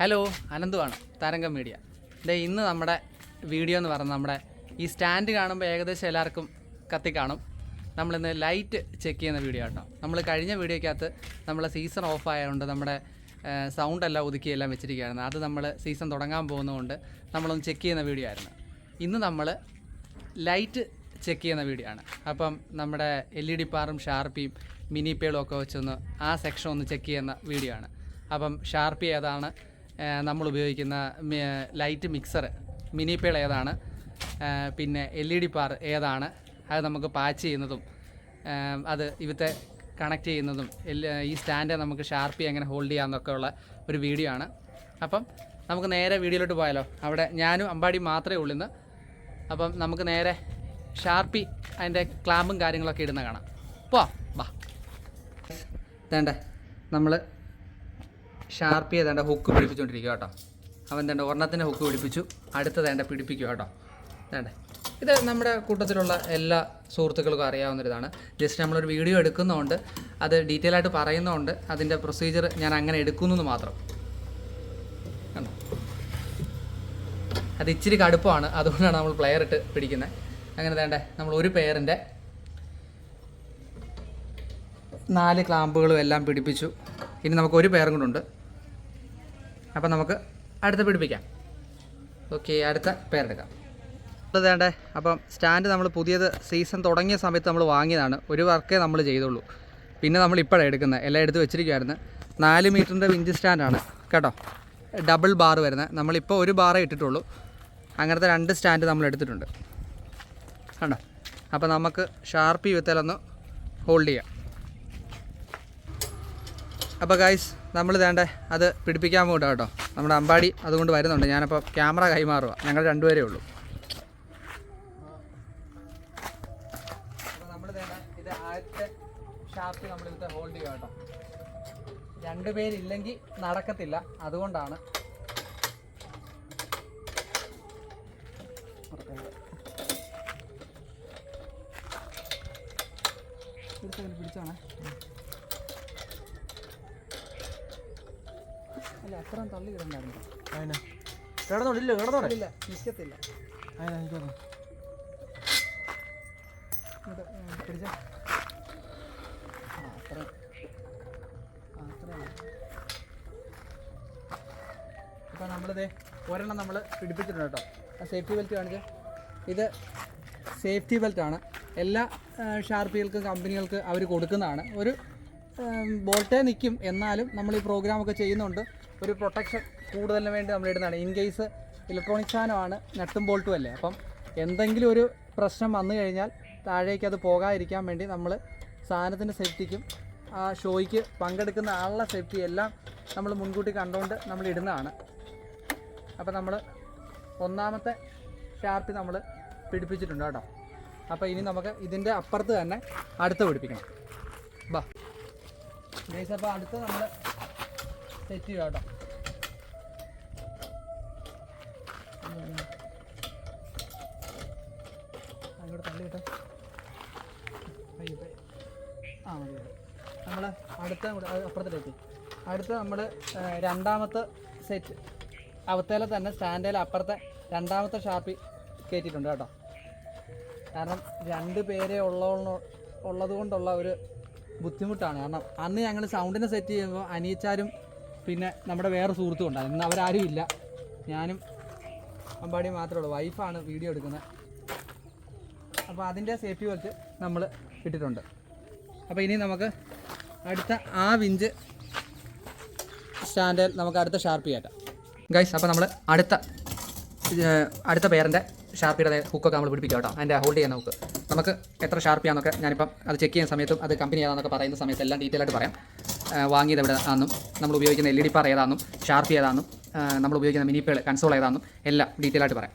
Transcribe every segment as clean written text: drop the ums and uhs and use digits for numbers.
Hello, അനന്തുവാണ് താരംഗം media. ഇന്ന് നമ്മുടെ video എന്ന് പറഞ്ഞാൽ നമ്മുടെ ഈ സ്റ്റാൻഡ് കാണുമ്പോൾ ഏകദേശം എല്ലാവർക്കും കത്തിക്കാണും. നമ്മളിന്ന് ലൈറ്റ് ചെക്ക് ചെയ്യുന്ന വീഡിയോ കേട്ടോ. നമ്മൾ കഴിഞ്ഞ വീഡിയോയ്ക്കകത്ത് നമ്മളെ സീസൺ ഓഫ് ആയതുകൊണ്ട് നമ്മുടെ സൗണ്ടെല്ലാം ഒതുക്കിയെല്ലാം വെച്ചിരിക്കുകയായിരുന്നു. അത് നമ്മൾ സീസൺ തുടങ്ങാൻ പോകുന്നതുകൊണ്ട് നമ്മളൊന്ന് ചെക്ക് ചെയ്യുന്ന വീഡിയോ ആയിരുന്നു. ഇന്ന് നമ്മൾ ലൈറ്റ് ചെക്ക് ചെയ്യുന്ന വീഡിയോ ആണ്. അപ്പം നമ്മുടെ LED പാറും ഷാർപ്പിയും മിനി പേളും ഒക്കെ വെച്ചൊന്ന് ആ സെക്ഷൻ ഒന്ന് ചെക്ക് ചെയ്യുന്ന വീഡിയോ ആണ്. അപ്പം ഷാർപ്പി ഏതാണ്, നമ്മൾ ഉപയോഗിക്കുന്ന ലൈറ്റ് മിക്സർ മിനി പേൾ ഏതാണ്, പിന്നെ LED പാർ ഏതാണ്, അത് നമുക്ക് പാച്ച് ചെയ്യുന്നതും അത് ഇവത്തെ കണക്ട് ചെയ്യുന്നതും ഈ സ്റ്റാൻഡ് നമുക്ക് ഷാർപ്പി എങ്ങനെ ഹോൾഡ് ചെയ്യാമെന്നൊക്കെ ഉള്ള ഒരു വീഡിയോ ആണ്. അപ്പം നമുക്ക് നേരെ വീഡിയോയിലോട്ട് പോയാലോ. അവിടെ ഞാനും അമ്പാടി മാത്രമേ ഉള്ളൂ ഇന്ന്. അപ്പം നമുക്ക് നേരെ ഷാർപ്പി അതിൻ്റെ ക്ലാമ്പും കാര്യങ്ങളൊക്കെ ഇടുന്ന കാണാം. വാ വേണ്ട നമ്മൾ ഷാർപ്പി ഏതാണ്ട് ഹുക്ക് പിടിപ്പിച്ചുകൊണ്ടിരിക്കുക കേട്ടോ. അവൻ തേണ്ട ഒരെണ്ണത്തിൻ്റെ ഹുക്ക് പിടിപ്പിച്ചു, അടുത്തതേണ്ട പിടിപ്പിക്കുക കേട്ടോ. വേണ്ടേ, ഇത് നമ്മുടെ കൂട്ടത്തിലുള്ള എല്ലാ സുഹൃത്തുക്കൾക്കും അറിയാവുന്നൊരിതാണ്. ജസ്റ്റ് നമ്മളൊരു വീഡിയോ എടുക്കുന്നതുകൊണ്ട് അത് ഡീറ്റെയിൽ ആയിട്ട് പറയുന്നതുകൊണ്ട് അതിൻ്റെ പ്രൊസീജിയർ ഞാൻ അങ്ങനെ എടുക്കുന്നു മാത്രം. കണ്ടോ, അത് ഇച്ചിരി കടുപ്പമാണ്, അതുകൊണ്ടാണ് നമ്മൾ പ്ലെയർ ഇട്ട് പിടിക്കുന്നത്. അങ്ങനെ വേണ്ടേ, നമ്മൾ ഒരു പെയറിൻ്റെ 4 ക്ലാമ്പുകളും എല്ലാം പിടിപ്പിച്ചു. ഇനി നമുക്ക് ഒരു പെയറും കൂടെ ഉണ്ട്. അപ്പം നമുക്ക് അടുത്ത പിടിപ്പിക്കാം. ഓക്കെ, അടുത്ത പെയർ എടുക്കാം. അത് വേണ്ടേ, അപ്പം സ്റ്റാൻഡ് നമ്മൾ പുതിയത് സീസൺ തുടങ്ങിയ സമയത്ത് നമ്മൾ വാങ്ങിയതാണ്. ഒരു വർക്കേ നമ്മൾ ചെയ്തുള്ളൂ. പിന്നെ നമ്മൾ ഇപ്പോഴാണ് എടുക്കുന്നത്, എല്ലാം എടുത്ത് വെച്ചിരിക്കുമായിരുന്നു. 4 മീറ്ററിൻ്റെ വിഞ്ച് സ്റ്റാൻഡാണ് കേട്ടോ, ഡബിൾ ബാർ വരുന്നത്. നമ്മളിപ്പോൾ ഒരു ബാറേ ഇട്ടിട്ടുള്ളൂ. അങ്ങനത്തെ 2 സ്റ്റാൻഡ് നമ്മൾ എടുത്തിട്ടുണ്ട് കണ്ടോ. അപ്പോൾ നമുക്ക് ഷാർപ്പി വിത്തലൊന്ന് ഹോൾഡ് ചെയ്യാം. അപ്പോൾ ഗൈസ്, നമ്മൾ വേണ്ടേ അത് പിടിപ്പിക്കാൻ പോകട്ടോ കേട്ടോ. നമ്മുടെ അമ്പാടി അതുകൊണ്ട് വരുന്നുണ്ട്. ഞാനപ്പോൾ ക്യാമറ കൈമാറുക, ഞങ്ങൾ 2 പേരേ ഉള്ളൂ. അപ്പോൾ നമ്മൾ വേണ്ട ഇത് ആദ്യത്തെ ഷാർപ്പി നമ്മളിത് ഹോൾഡ് ചെയ്യുക കേട്ടോ. 2 പേരില്ലെങ്കിൽ നടക്കത്തില്ല, അതുകൊണ്ടാണ്. പിടിച്ചാണേ, അല്ല അത്രയും തള്ളി കിടണ്ടായിരുന്നു. കിടന്നോണ്ടില്ല, നിൽക്കത്തില്ല. പിടിച്ച അത്ര ഇപ്പം നമ്മളിത് ഒരെണ്ണം നമ്മൾ പിടിപ്പിച്ചിട്ടുണ്ട് കേട്ടോ. ആ സേഫ്റ്റി ബെൽറ്റ് കാണിച്ച്, ഇത് സേഫ്റ്റി ബെൽറ്റാണ്. എല്ലാ ഷാർപ്പികൾക്കും കമ്പനികൾക്ക് അവർ കൊടുക്കുന്നതാണ്. ഒരു ബോൾട്ടേ നിൽക്കും, എന്നാലും നമ്മൾ ഈ പ്രോഗ്രാമൊക്കെ ചെയ്യുന്നുണ്ട് ഒരു പ്രൊട്ടക്ഷൻ കൂടുതലിന് വേണ്ടി നമ്മൾ ഇടുന്നതാണ്. ഇൻ കേസ് ഇലക്ട്രോണിക് സാധനമാണ്, നട്ടും ബോൾട്ടും അല്ലേ. അപ്പം എന്തെങ്കിലും ഒരു പ്രശ്നം വന്നു കഴിഞ്ഞാൽ താഴേക്ക് അത് പോകാതിരിക്കാൻ വേണ്ടി നമ്മൾ സാധനത്തിൻ്റെ സേഫ്റ്റിക്കും ആ ഷോയ്ക്ക് പങ്കെടുക്കുന്ന ആളുടെ സേഫ്റ്റി എല്ലാം നമ്മൾ മുൻകൂട്ടി കണ്ടുകൊണ്ട് നമ്മൾ ഇടുന്നതാണ്. അപ്പോൾ നമ്മൾ ഒന്നാമത്തെ ഷാർപ്പി നമ്മൾ പിടിപ്പിച്ചിട്ടുണ്ട് കേട്ടോ. അപ്പോൾ ഇനി നമുക്ക് ഇതിൻ്റെ അപ്പുറത്ത് തന്നെ അടുത്ത് പിടിപ്പിക്കണം. ബാ ഗൈസ്, അപ്പോൾ അടുത്ത് നമ്മൾ സെറ്റ് ചെയ്യുക കേട്ടോ. അങ്ങോട്ട് തള്ളി കിട്ടോ. ആ മതി. നമ്മൾ അടുത്ത അപ്പുറത്തേക്ക് അടുത്ത് നമ്മൾ രണ്ടാമത്തെ സെറ്റ് അവത്തേലെ തന്നെ സ്റ്റാൻഡേൽ അപ്പുറത്തെ രണ്ടാമത്തെ ഷാർപ്പി കയറ്റിയിട്ടുണ്ട് കേട്ടോ. കാരണം 2 പേരെ ഉള്ളത് കൊണ്ടുള്ള ഒരു ബുദ്ധിമുട്ടാണ്. കാരണം അന്ന് ഞങ്ങൾ സൗണ്ടിനെ സെറ്റ് ചെയ്യുമ്പോൾ അനിയച്ചാരും പിന്നെ നമ്മുടെ വേറെ സുഹൃത്തും ഉണ്ടാകും. ഇന്ന് അവരാരും ഇല്ല, ഞാനും അമ്പാടി മാത്രമേ ഉള്ളൂ. വൈഫാണ് വീഡിയോ എടുക്കുന്നത്. അപ്പോൾ അതിൻ്റെ സേഫ്റ്റി വെച്ച് നമ്മൾ ഇട്ടിട്ടുണ്ട്. അപ്പോൾ ഇനി നമുക്ക് അടുത്ത ആ വിഞ്ച് സ്റ്റാൻഡിൽ നമുക്ക് അടുത്ത ഷാർപ്പി കയറ്റാം ഗൈസ്. അപ്പോൾ നമ്മൾ അടുത്ത പേരിൻ്റെ ഷാർപ്പിയുടെ ഹുക്കൊക്കെ നമ്മൾ പിടിപ്പിക്കുക കേട്ടോ. അതിൻ്റെ ഹോൾഡ് ചെയ്യുന്ന ഹുക്ക് നമുക്ക് എത്ര ഷാർപ്പിയാണെന്നൊക്കെ ഞാനിപ്പം അത് ചെക്ക് ചെയ്യുന്ന സമയത്തും അത് കമ്പനി ഏതാണെന്നൊക്കെ പറയുന്ന സമയത്ത് എല്ലാം ഡീറ്റെയിൽ ആയിട്ട് പറയാം. വാങ്ങിയത് എവിടെ ആണെന്നും നമ്മൾ ഉപയോഗിക്കുന്ന LED പാർ ഏതാണെന്നും ഷാർപ്പി ഏതാണെന്നും നമ്മൾ ഉപയോഗിക്കുന്ന മിനി പേൾ കൺസോൾ ഏതാണെന്നും എല്ലാം ഡീറ്റെയിൽ ആയിട്ട് പറയാം.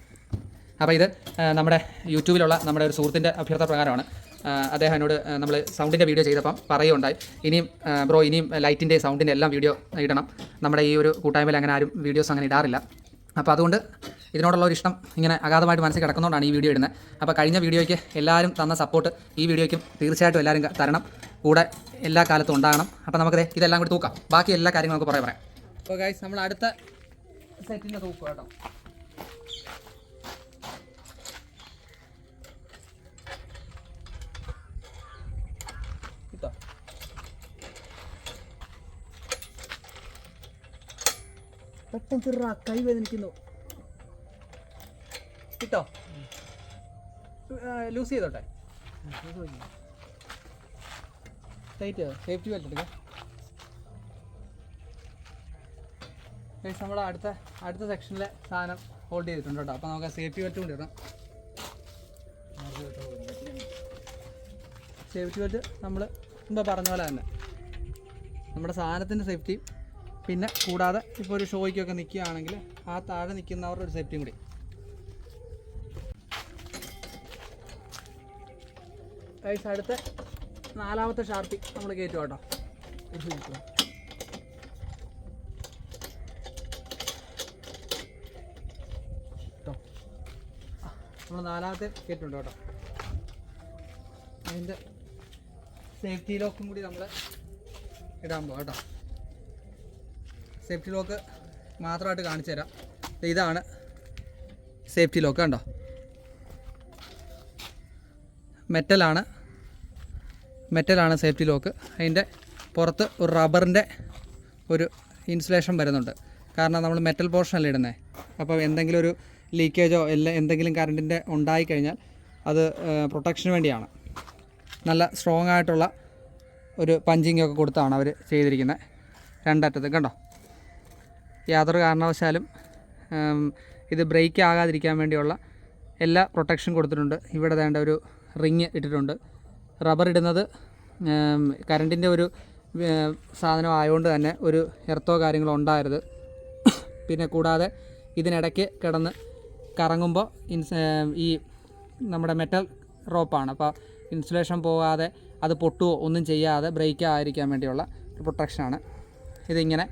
അപ്പോൾ ഇത് നമ്മുടെ യൂട്യൂബിലുള്ള നമ്മുടെ ഒരു സുഹൃത്തിൻ്റെ അഭ്യർത്ഥന പ്രകാരമാണ്. അദ്ദേഹം എന്നോട് നമ്മൾ സൗണ്ടിൻ്റെ വീഡിയോ ചെയ്തപ്പം പറയുകയുണ്ടായി, ഇനിയും ബ്രോ ഇനിയും ലൈറ്റിൻ്റെ സൗണ്ടിൻ്റെ എല്ലാം വീഡിയോ ഇടണം. നമ്മുടെ ഈ ഒരു കൂട്ടായ്മയിൽ അങ്ങനെ ആരും വീഡിയോസ് അങ്ങനെ ഇടാറില്ല. അപ്പോൾ അതുകൊണ്ട് ഇതിനോടുള്ള ഒരു ഇഷ്ടം ഇങ്ങനെ അഗാധമായിട്ട് മനസ്സിൽ കിടക്കുന്നതുകൊണ്ടാണ് ഈ വീഡിയോ ഇടുന്നത്. അപ്പോൾ കഴിഞ്ഞ വീഡിയോയ്ക്ക് എല്ലാവരും തന്ന സപ്പോർട്ട് ഈ വീഡിയോയ്ക്കും തീർച്ചയായിട്ടും എല്ലാവരും തരണം, കൂടെ എല്ലാ കാലത്തും ഉണ്ടാകണം. അപ്പോൾ നമുക്കത് ഇതെല്ലാം കൂടി തൂക്കാം, ബാക്കി എല്ലാ കാര്യങ്ങളും നമുക്ക് പറയാം. അപ്പോൾ ഗൈസ്, നമ്മൾ അടുത്ത സെറ്റിൻ്റെ തൂക്കുക കേട്ടോ. പെട്ടെന്ന് ചെറു കൈ വേദനിക്കുന്നു കിട്ടോ. ലൂസ് ചെയ്തോട്ടെ. ടൈറ്റ് സേഫ്റ്റി ബെൽറ്റ് എടുക്കാം. നമ്മൾ അടുത്ത സെക്ഷനിലെ സാധനം ഹോൾഡ് ചെയ്തിട്ടുണ്ട് കേട്ടോ. അപ്പോൾ നമുക്ക് സേഫ്റ്റി ബെൽറ്റ് കൊണ്ട് ഇടാം. സേഫ്റ്റി ബെൽറ്റ് നമ്മൾ മുമ്പ് പറഞ്ഞ പോലെ തന്നെ നമ്മുടെ സാധനത്തിൻ്റെ സേഫ്റ്റി, പിന്നെ കൂടാതെ ഇപ്പോൾ ഒരു ഷോയ്ക്കൊക്കെ നിൽക്കുകയാണെങ്കിൽ ആ താഴെ നിൽക്കുന്നവരുടെ ഒരു സേഫ്റ്റിയും കൂടി. ഗൈസ് അടുത്ത 4ാമത്തെ ഷാർപ്പി നമ്മൾ കയറ്റും കേട്ടോ. നമ്മൾ 4ാമത്തെ കയറ്റുണ്ട് കേട്ടോ. അതിൻ്റെ സേഫ്റ്റി ലോക്കും കൂടി നമ്മൾ ഇടാൻ പോകാം കേട്ടോ. സേഫ്റ്റി ലോക്ക് മാത്രമായിട്ട് കാണിച്ചു തരാം. ഇതാണ് സേഫ്റ്റി ലോക്ക് കണ്ടോ. മെറ്റലാണ് സേഫ്റ്റി ലോക്ക്. അതിൻ്റെ പുറത്ത് ഒരു റബ്ബറിൻ്റെ ഒരു ഇൻസുലേഷൻ വരുന്നുണ്ട്. കാരണം നമ്മൾ മെറ്റൽ പോർഷനല്ലേ ഇടുന്നത്. അപ്പോൾ എന്തെങ്കിലും ഒരു ലീക്കേജോ എന്തെങ്കിലും കറണ്ടിൻ്റെ ഉണ്ടായിക്കഴിഞ്ഞാൽ അത് പ്രൊട്ടക്ഷന് വേണ്ടിയാണ്. നല്ല സ്ട്രോങ് ആയിട്ടുള്ള ഒരു പഞ്ചിങ്ങൊക്കെ കൊടുത്താണ് അവർ ചെയ്തിരിക്കുന്നത്. രണ്ടറ്റത്ത് കണ്ടോ. യാതൊരു കാരണവശാലും ഇത് ബ്രേക്ക് ആകാതിരിക്കാൻ വേണ്ടിയുള്ള എല്ലാ പ്രൊട്ടക്ഷൻ കൊടുത്തിട്ടുണ്ട്. ഇവിടെ വേണ്ട ഒരു റിങ് ഇട്ടിട്ടുണ്ട്. റബ്ബർ ഇടുന്നത് കറണ്ടിൻ്റെ ഒരു സാധനം ആയതുകൊണ്ട് തന്നെ ഒരു എർത്തോ കാര്യങ്ങളോ ഉണ്ടാകരുത്. പിന്നെ കൂടാതെ ഇതിനിടയ്ക്ക് കിടന്ന് കറങ്ങുമ്പോൾ ഈ നമ്മുടെ മെറ്റൽ റോപ്പാണ്. അപ്പോൾ ഇൻസുലേഷൻ പോകാതെ അത് പൊട്ടുകയോ ഒന്നും ചെയ്യാതെ ബ്രേക്ക് ആയിരിക്കാൻ വേണ്ടിയുള്ള ഒരു പ്രൊട്ടക്ഷനാണ്. ഇതിങ്ങനെ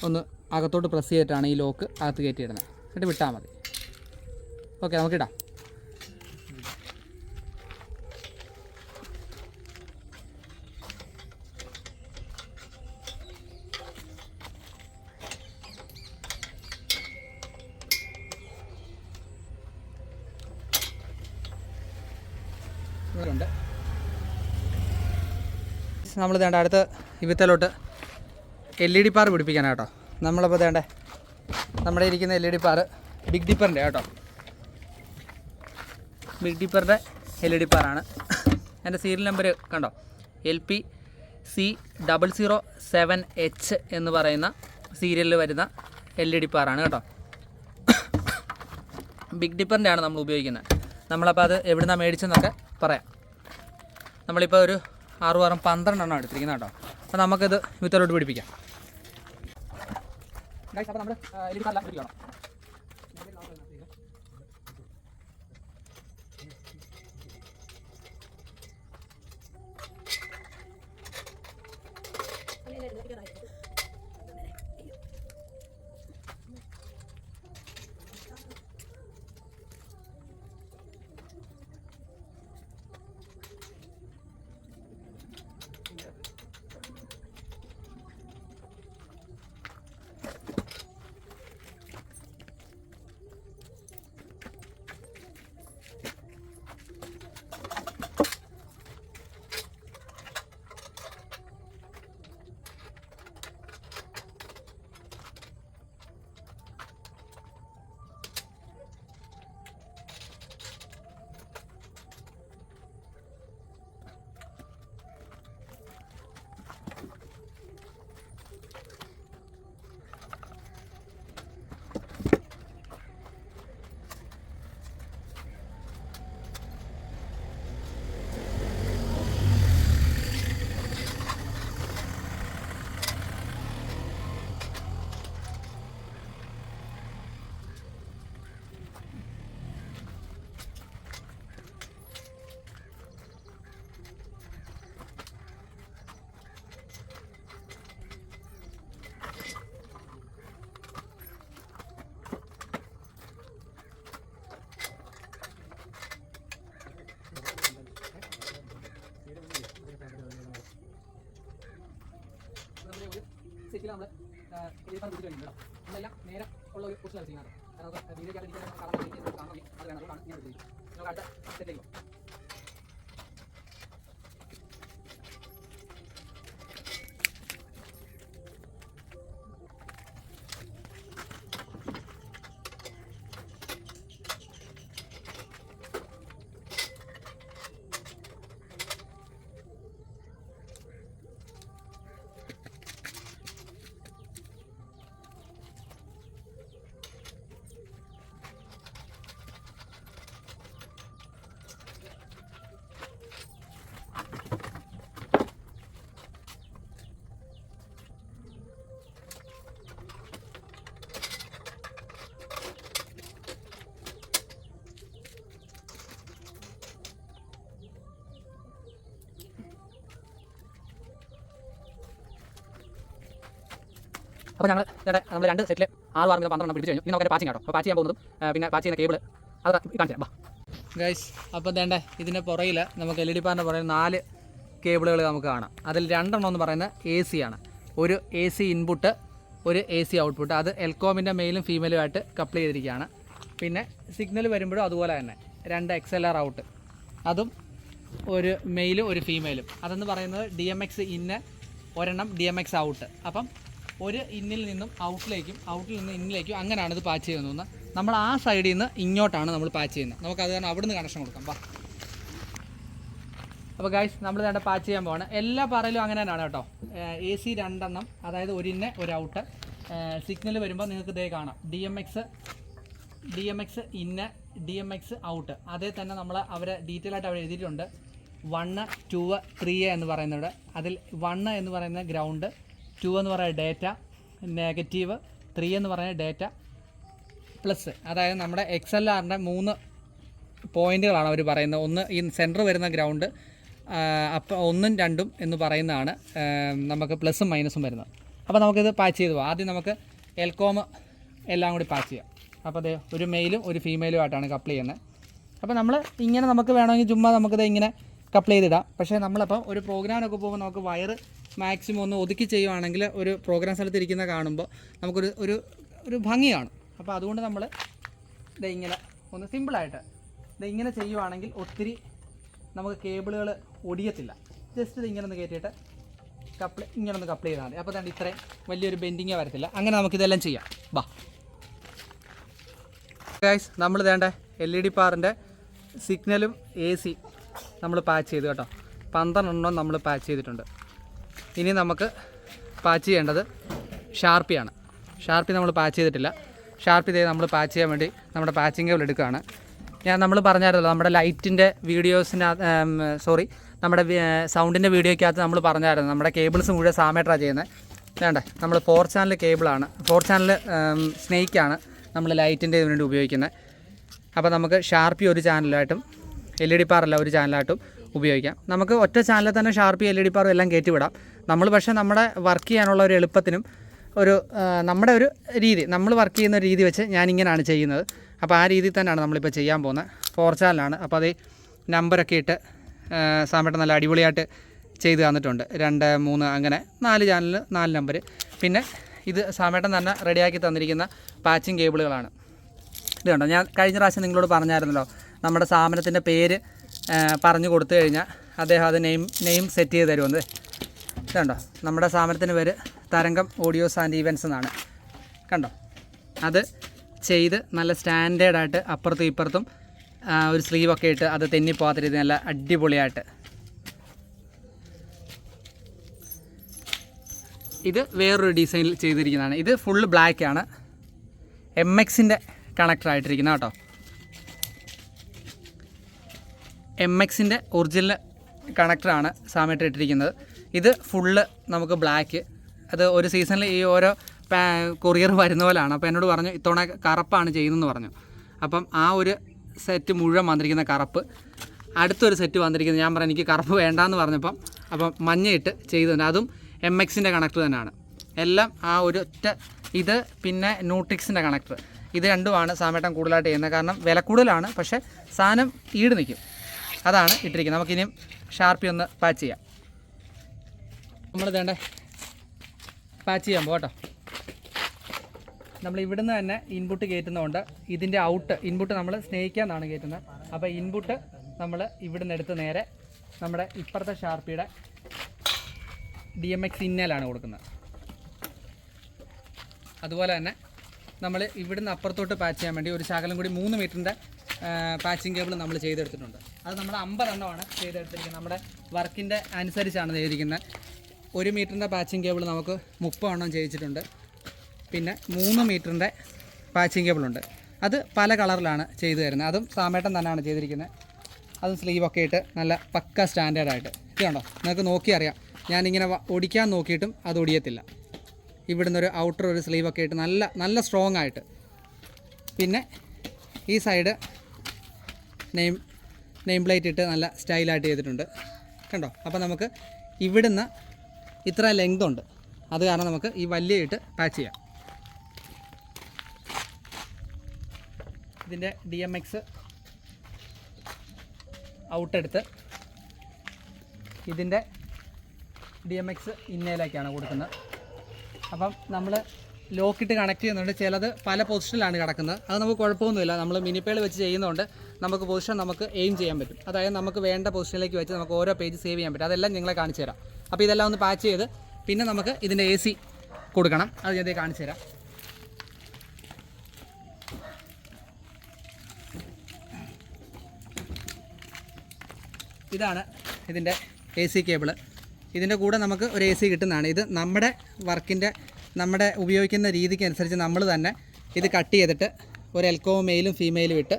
ഒന്ന് അകത്തോട്ട് പ്രസ് ചെയ്തിട്ടാണ് ഈ ലോക്ക് അകത്ത് കയറ്റിയിടുന്നത്. എന്നിട്ട് വിട്ടാൽ മതി. ഓക്കെ, നമുക്കിടാം. ഉണ്ട്. നമ്മൾ വേണ്ട അടുത്ത് ഇവിത്തലോട്ട് LED പാർ പിടിപ്പിക്കാനാണ് കേട്ടോ. നമ്മളിപ്പോൾ വേണ്ടേ നമ്മുടെ ഇരിക്കുന്ന LED പാർ ബിഗ് ഡിപ്പറിൻ്റെ കേട്ടോ. ബിഗ് ഡിപ്പറിൻ്റെ LED പാറാണ്. എൻ്റെ സീരിയൽ നമ്പർ കണ്ടോ, LPC007H എന്ന് പറയുന്ന സീരിയലിൽ വരുന്ന LED പാറാണ് കേട്ടോ. ബിഗ് ഡിപ്പറിൻ്റെ ആണ് നമ്മൾ ഉപയോഗിക്കുന്നത്. നമ്മളപ്പോൾ അത് എവിടെ നിന്നാണ് മേടിച്ചെന്നൊക്കെ പറയാം. നമ്മളിപ്പോൾ ഒരു 6-12 എടുത്തിരിക്കുന്നത് കേട്ടോ. അപ്പോൾ നമുക്കിത് വിത്തലോട്ട് പിടിപ്പിക്കാം. അപ്പോൾ നമ്മൾ എല്ലാം പിടിക്കണം. സെറ്റിൽ നമ്മൾ 7 പിടിച്ച് കഴിഞ്ഞിട്ടുണ്ടോ. ഇതെല്ലാം നേരെ ഉള്ള ഒരു പൊസിഷനാണ് ചെയ്യുന്നത്. നമുക്ക് വീഡിയോയ്ക്കകത്ത് കാണാൻ വേണ്ടി അത് വേണം, അതുകൊണ്ടാണ് ഞാൻ എടുത്തിരിക്കുന്നത്. നമുക്ക് അടുത്ത സെറ്റിലേക്ക് പോകും. അപ്പോൾ നമ്മൾ 2 സെറ്റിൽ 6 വാർ 12 പിടിച്ചു കഴിഞ്ഞു. ഇനി നമുക്ക് പാച്ചിങ് കേട്ടോ. അപ്പോൾ പാച്ച് ചെയ്യാൻ പോകുന്നതും പിന്നെ പാച്ച് ചെയ്യുന്ന കേബിൾ അത് കാണിച്ചു തരാം. ഗൈസ്, അപ്പോൾ വേണ്ട ഇതിൻ്റെ പുറയിൽ നമുക്ക് LED പാറിൻ്റെ പുറയിൽ 4 കേബിളുകൾ നമുക്ക് കാണാം. അതിൽ 2 എന്ന് പറയുന്നത് AC ആണ്. ഒരു AC ഇൻപുട്ട്, ഒരു AC ഔട്ട്പുട്ട്. അത് എൽകോമിൻ്റെ മെയിലും ഫീമെയിലും ആയിട്ട് കപ്പിൾ ചെയ്തിരിക്കുകയാണ്. പിന്നെ സിഗ്നൽ വരുമ്പോഴും അതുപോലെ തന്നെ 2 XLR ഔട്ട്, അതും ഒരു മെയിലും ഒരു ഫീമെയിലും. അതെന്ന് പറയുന്നത് DMX ഇന്ന്, ഒരെണ്ണം DMX ഔട്ട്. അപ്പം ഒരു ഇന്നിൽ നിന്നും ഔട്ടിലേക്കും ഔട്ടിൽ നിന്ന് ഇന്നിലേക്കും അങ്ങനെയാണ് ഇത് പാച്ച് ചെയ്യുന്നത്. നമ്മൾ ആ സൈഡിൽ നിന്ന് ഇങ്ങോട്ടാണ് നമ്മൾ പാച്ച് ചെയ്യുന്നത്. നമുക്കത് കാരണം അവിടെ നിന്ന് കണക്ഷൻ കൊടുക്കാം. വാ. അപ്പോൾ ഗൈസ്, നമ്മൾ വേണ്ട പാച്ച് ചെയ്യാൻ പോവാണ്. എല്ലാ പറയിലും അങ്ങനെ തന്നെയാണ് കേട്ടോ. AC 2 എണ്ണം, അതായത് ഒരു ഇന്ന് ഒരു ഔട്ട്. സിഗ്നൽ വരുമ്പോൾ നിങ്ങൾക്ക് ഇതേ കാണാം, DMX ഇന്ന്, DMX ഔട്ട്. അതേ തന്നെ നമ്മൾ അവരെ ഡീറ്റെയിൽ ആയിട്ട് അവർ എഴുതിയിട്ടുണ്ട്. 1, 2, 3 എന്ന് പറയുന്നത്. അതിൽ 1 എന്ന് പറയുന്നത് ഗ്രൗണ്ട്, 2 എന്ന് പറയുന്നത് ഡേറ്റ നെഗറ്റീവ്, 3 എന്ന് പറയുന്നത് ഡേറ്റ പ്ലസ്. അതായത് നമ്മുടെ XLRൻ്റെ 3 പോയിൻറ്റുകളാണ് അവർ പറയുന്നത്. ഒന്ന് ഈ സെൻറ്റർ വരുന്ന ഗ്രൗണ്ട്, അപ്പോൾ 1ഉം 2ഉം എന്ന് പറയുന്നതാണ് നമുക്ക് പ്ലസും മൈനസും വരുന്നത്. അപ്പോൾ നമുക്കിത് പാച്ച് ചെയ്ത് പോകാം. ആദ്യം നമുക്ക് എൽകോം എല്ലാം കൂടി പാച്ച് ചെയ്യാം. അപ്പോൾ അത് ഒരു മെയിലും ഒരു ഫീമെയിലും ആയിട്ടാണ് കപ്പിൾ ചെയ്യുന്നത്. അപ്പോൾ നമ്മൾ ഇങ്ങനെ നമുക്ക് വേണമെങ്കിൽ ചുമ്മാ നമുക്കിത് ഇങ്ങനെ കപ്പിൾ ചെയ്തിടാം. പക്ഷേ നമ്മളപ്പോൾ ഒരു പ്രോഗ്രാമൊക്കെ പോകുമ്പോൾ നമുക്ക് വയറ് മാക്സിമം ഒന്ന് ഒതുക്കി ചെയ്യുവാണെങ്കിൽ ഒരു പ്രോഗ്രാം സ്ഥലത്ത് ഇരിക്കുന്ന കാണുമ്പോൾ നമുക്കൊരു ഒരു ഒരു ഭംഗിയാണ്. അപ്പോൾ അതുകൊണ്ട് നമ്മൾ ഇത് ഇങ്ങനെ ഒന്ന് സിമ്പിളായിട്ട് ഇത് ഇങ്ങനെ ചെയ്യുവാണെങ്കിൽ ഒത്തിരി നമുക്ക് കേബിളുകൾ ഒടിയത്തില്ല. ജസ്റ്റ് ഇത് ഇങ്ങനെ ഒന്ന് കയറ്റിയിട്ട് ഇങ്ങനെ ഒന്ന് കപ്പിൾ ചെയ്താൽ മതി. അപ്പോൾ തന്നെ ഇത്രയും വലിയൊരു ബെൻഡിങ്ങേ വരത്തില്ല. അങ്ങനെ നമുക്കിതെല്ലാം ചെയ്യാം. ബാ ഗൈസ്, നമ്മൾ വേണ്ട LED പാറിൻ്റെ സിഗ്നലും AC നമ്മൾ പാച്ച് ചെയ്തു കേട്ടോ. 12 എണ്ണം നമ്മൾ പാച്ച് ചെയ്തിട്ടുണ്ട്. ഇനി നമുക്ക് പാച്ച് ചെയ്യേണ്ടത് ഷാർപ്പിയാണ്. ഷാർപ്പി നമ്മൾ പാച്ച് ചെയ്തിട്ടില്ല. ഷാർപ്പി ചെയ്ത് നമ്മൾ പാച്ച് ചെയ്യാൻ വേണ്ടി നമ്മുടെ പാച്ചിങ് കേബിൾ എടുക്കുകയാണ്. നമ്മൾ പറഞ്ഞായിരുന്നല്ലോ നമ്മുടെ ലൈറ്റിൻ്റെ നമ്മുടെ സൗണ്ടിൻ്റെ വീഡിയോയ്ക്കകത്ത് നമ്മൾ പറഞ്ഞായിരുന്നു നമ്മുടെ കേബിൾസ് മുഴുവൻ സാമേട്രാണ് ചെയ്യുന്നത്. വേണ്ടേ, നമ്മൾ 4 ചാനൽ കേബിളാണ്, 4 ചാനൽ സ്നേക്കാണ് നമ്മൾ ലൈറ്റിൻ്റെ ഇതിന് വേണ്ടി ഉപയോഗിക്കുന്നത്. അപ്പോൾ നമുക്ക് ഷാർപ്പി ഒരു ചാനലായിട്ടും LED പാറല്ല ഒരു ചാനലായിട്ടും ഉപയോഗിക്കാം. നമുക്ക് ഒറ്റ ചാനലിൽ തന്നെ ഷാർപ്പി LED പാറും എല്ലാം കയറ്റിവിടാം. നമ്മൾ പക്ഷേ നമ്മുടെ വർക്ക് ചെയ്യാനുള്ള ഒരു എളുപ്പത്തിനും നമ്മുടെ ഒരു രീതി, നമ്മൾ വർക്ക് ചെയ്യുന്ന ഒരു രീതി വെച്ച് ഞാനിങ്ങനെയാണ് ചെയ്യുന്നത്. അപ്പോൾ ആ രീതിയിൽ തന്നെയാണ് നമ്മളിപ്പോൾ ചെയ്യാൻ പോകുന്നത്. 4 ചാനലാണ്. അപ്പോൾ അത് നമ്പറൊക്കെ ഇട്ട് സാമേട്ടൻ നല്ല അടിപൊളിയായിട്ട് ചെയ്ത് തന്നിട്ടുണ്ട്. 2, 3 അങ്ങനെ 4 ചാനലിൽ 4 നമ്പർ. പിന്നെ ഇത് സാമേട്ടൻ തന്നെ റെഡിയാക്കി തന്നിരിക്കുന്ന പാച്ചിങ് കേബിളുകളാണ്. ഇത് കണ്ടോ, ഞാൻ കഴിഞ്ഞ പ്രാവശ്യം നിങ്ങളോട് പറഞ്ഞായിരുന്നല്ലോ നമ്മുടെ സ്ഥാപനത്തിൻ്റെ പേര് പറഞ്ഞു കൊടുത്തു കഴിഞ്ഞാൽ അദ്ദേഹം അത് നെയിം സെറ്റ് ചെയ്ത് തരുമെന്ന്. കണ്ടോ, നമ്മുടെ സ്ഥാപനത്തിൻ്റെ പേര് തരംഗം ഓഡിയോസ് ആൻഡ് ഈവൻസ് എന്നാണ്. കണ്ടോ, അത് ചെയ്ത് നല്ല സ്റ്റാൻഡേർഡായിട്ട് അപ്പുറത്തും ഇപ്പുറത്തും ഒരു സ്ലീവൊക്കെ ഇട്ട് അത് തെന്നിപ്പോകാത്ത രീതി നല്ല അടിപൊളിയായിട്ട്. ഇത് വേറൊരു ഡിസൈനിൽ ചെയ്തിരിക്കുന്നതാണ്. ഇത് ഫുള്ള് ബ്ലാക്കാണ്, MXൻ്റെ കണക്ടറായിട്ടിരിക്കുന്നത് കേട്ടോ. MXൻ്റെ ഒറിജിനൽ കണക്ടറാണ് സാമേട്ടൻ ഇട്ടിരിക്കുന്നത്. ഇത് ഫുള്ള് നമുക്ക് ബ്ലാക്ക്. അത് ഒരു സീസണിൽ ഈ ഓരോ കൊറിയർ വരുന്ന പോലെയാണ്. അപ്പോൾ എന്നോട് പറഞ്ഞു ഇത്തവണ കറുപ്പാണ് ചെയ്യുന്നതെന്ന് പറഞ്ഞു. അപ്പം ആ ഒരു സെറ്റ് മുഴുവൻ വന്നിരിക്കുന്ന കറുപ്പ്, അടുത്തൊരു സെറ്റ് വന്നിരിക്കുന്നത് ഞാൻ പറഞ്ഞു എനിക്ക് കറുപ്പ് വേണ്ടാന്ന് പറഞ്ഞപ്പം അപ്പം മഞ്ഞയിട്ട് ചെയ്തിട്ടുണ്ട്. അതും MXൻ്റെ കണക്ടർ തന്നെയാണ്. എല്ലാം ആ ഒരു ഒറ്റ ഇത്. പിന്നെ ന്യൂട്രിക്സിൻ്റെ കണക്ടർ, ഇത് രണ്ടുമാണ് സാമേട്ടൻ കൂടുതലായിട്ട് ചെയ്യുന്നത്. കാരണം വില കൂടുതലാണ്, പക്ഷേ സാധനം ഈട് നിൽക്കും. അതാണ് ഇട്ടിരിക്കുന്നത്. നമുക്കിനിയും ഷാർപ്പി ഒന്ന് പാച്ച് ചെയ്യാം. നമ്മൾ വേണ്ടേ പാച്ച് ചെയ്യാൻ പോട്ടോ. നമ്മൾ ഇവിടുന്ന് തന്നെ ഇൻപുട്ട് കയറ്റുന്നതുകൊണ്ട് ഇതിൻ്റെ ഇൻപുട്ട് നമ്മൾ സ്നേഹിക്കാന്നാണ് കയറ്റുന്നത്. അപ്പോൾ ഇൻപുട്ട് നമ്മൾ ഇവിടുന്ന് എടുത്ത് നേരെ നമ്മുടെ ഇപ്പുറത്തെ ഷാർപ്പിയുടെ DMX ഇന്നലാണ് കൊടുക്കുന്നത്. അതുപോലെ തന്നെ നമ്മൾ ഇവിടുന്ന് അപ്പുറത്തോട്ട് പാച്ച് ചെയ്യാൻ വേണ്ടി ഒരു ശകലം കൂടി 3 മീറ്ററിൻ്റെ പാച്ചിങ് കേബിൾ നമ്മൾ ചെയ്തെടുത്തിട്ടുണ്ട്. അത് നമ്മൾ 50 എണ്ണമാണ് ചെയ്തെടുത്തിരിക്കുന്നത്. നമ്മുടെ വർക്കിൻ്റെ അനുസരിച്ചാണ് ചെയ്തിരിക്കുന്നത്. 1 മീറ്ററിൻ്റെ പാച്ചിങ് കേബിൾ നമുക്ക് 30 എണ്ണം ചെയ്യിച്ചിട്ടുണ്ട്. പിന്നെ 3 മീറ്ററിൻ്റെ പാച്ചിങ് കേബിളുണ്ട്. അത് പല കളറിലാണ് ചെയ്തു തരുന്നത്. അതും സാമേട്ടൻ തന്നെയാണ് ചെയ്തിരിക്കുന്നത്. അതും സ്ലീവൊക്കെ ഇട്ട് നല്ല പക്ക സ്റ്റാൻഡേർഡായിട്ട്. ഇത് കണ്ടോ, നിങ്ങൾക്ക് നോക്കിയറിയാം. ഞാനിങ്ങനെ ഒടിക്കാൻ നോക്കിയിട്ടും അത് ഒടിയത്തില്ല. ഇവിടുന്ന് ഒരു ഔട്ടർ ഒരു സ്ലീവൊക്കെ ഇട്ട് നല്ല സ്ട്രോങ് ആയിട്ട്. പിന്നെ ഈ സൈഡ് നെയിം പ്ലേറ്റ് ഇട്ട് നല്ല സ്റ്റൈലായിട്ട് ചെയ്തിട്ടുണ്ട്. കണ്ടോ, അപ്പോൾ നമുക്ക് ഇവിടുന്ന് ഇത്ര ലെങ്ത് ഉണ്ട്. അത് കാരണം നമുക്ക് ഈ വലിയ ഇട്ട് പാച്ച് ചെയ്യാം. ഇതിൻ്റെ DMX ഔട്ടെടുത്ത് ഇതിൻ്റെ DMX ഇന്നയിലേക്കാണ് കൊടുക്കുന്നത്. അപ്പം നമ്മൾ ലോക്കിട്ട് കണക്ട് ചെയ്യുന്നുണ്ട്. ചിലത് പല പൊസിഷനിലാണ് കിടക്കുന്നത്. അത് നമുക്ക് കുഴപ്പമൊന്നുമില്ല. നമ്മൾ മിനിപ്പേൾ വെച്ച് ചെയ്യുന്നതുകൊണ്ട് നമുക്ക് പൊസിഷൻ നമുക്ക് എയിം ചെയ്യാൻ പറ്റും. അതായത് നമുക്ക് വേണ്ട പൊസിഷനിലേക്ക് വെച്ച് നമുക്ക് ഓരോ പേജ് സേവ് ചെയ്യാൻ പറ്റും. അതെല്ലാം നിങ്ങളെ കാണിച്ചു തരാം. അപ്പോൾ ഇതെല്ലാം ഒന്ന് പാച്ച് ചെയ്ത് പിന്നെ നമുക്ക് ഇതിൻ്റെ AC കൊടുക്കണം. അത് ഞാൻ കാണിച്ചു തരാം. ഇതാണ് ഇതിൻ്റെ AC കേബിള്. ഇതിൻ്റെ കൂടെ നമുക്ക് ഒരു AC കിട്ടുന്നതാണ്. ഇത് നമ്മുടെ വർക്കിൻ്റെ നമ്മുടെ ഉപയോഗിക്കുന്ന രീതിക്ക് അനുസരിച്ച് നമ്മൾ തന്നെ ഇത് കട്ട് ചെയ്തിട്ട് ഒരു എൽക്കോ മെയിലും ഫീമെയിലും ഇട്ട്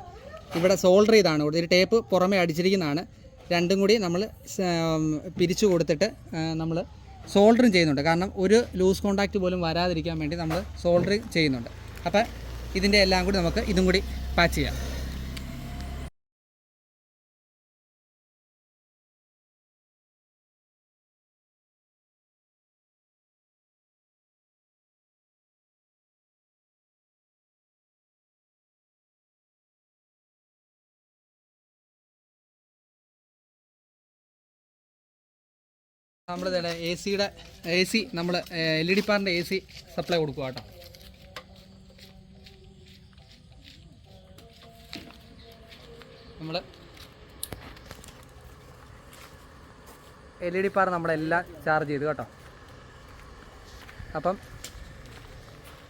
ഇവിടെ സോൾഡർ ചെയ്താണ് കൊടുത്തത്. ഒരു ടേപ്പ് പുറമേ അടിച്ചിരിക്കുന്നതാണ്. രണ്ടും കൂടി നമ്മൾ പിരിച്ചു കൊടുത്തിട്ട് നമ്മൾ സോൾഡറും ചെയ്യുന്നുണ്ട്. കാരണം ഒരു ലൂസ് കോണ്ടാക്റ്റ് പോലും വരാതിരിക്കാൻ വേണ്ടി നമ്മൾ സോൾഡറിങ് ചെയ്യുന്നുണ്ട്. അപ്പോൾ ഇതിൻ്റെ എല്ലാം കൂടി നമുക്ക് ഇതും കൂടി പാച്ച് ചെയ്യാം. നമ്മൾ AC നമ്മൾ LED പാറിൻ്റെ AC സപ്ലൈ കൊടുക്കുക കേട്ടോ. നമ്മൾ LED പാർ നമ്മളെല്ലാം ചാർജ് ചെയ്തു കേട്ടോ. അപ്പം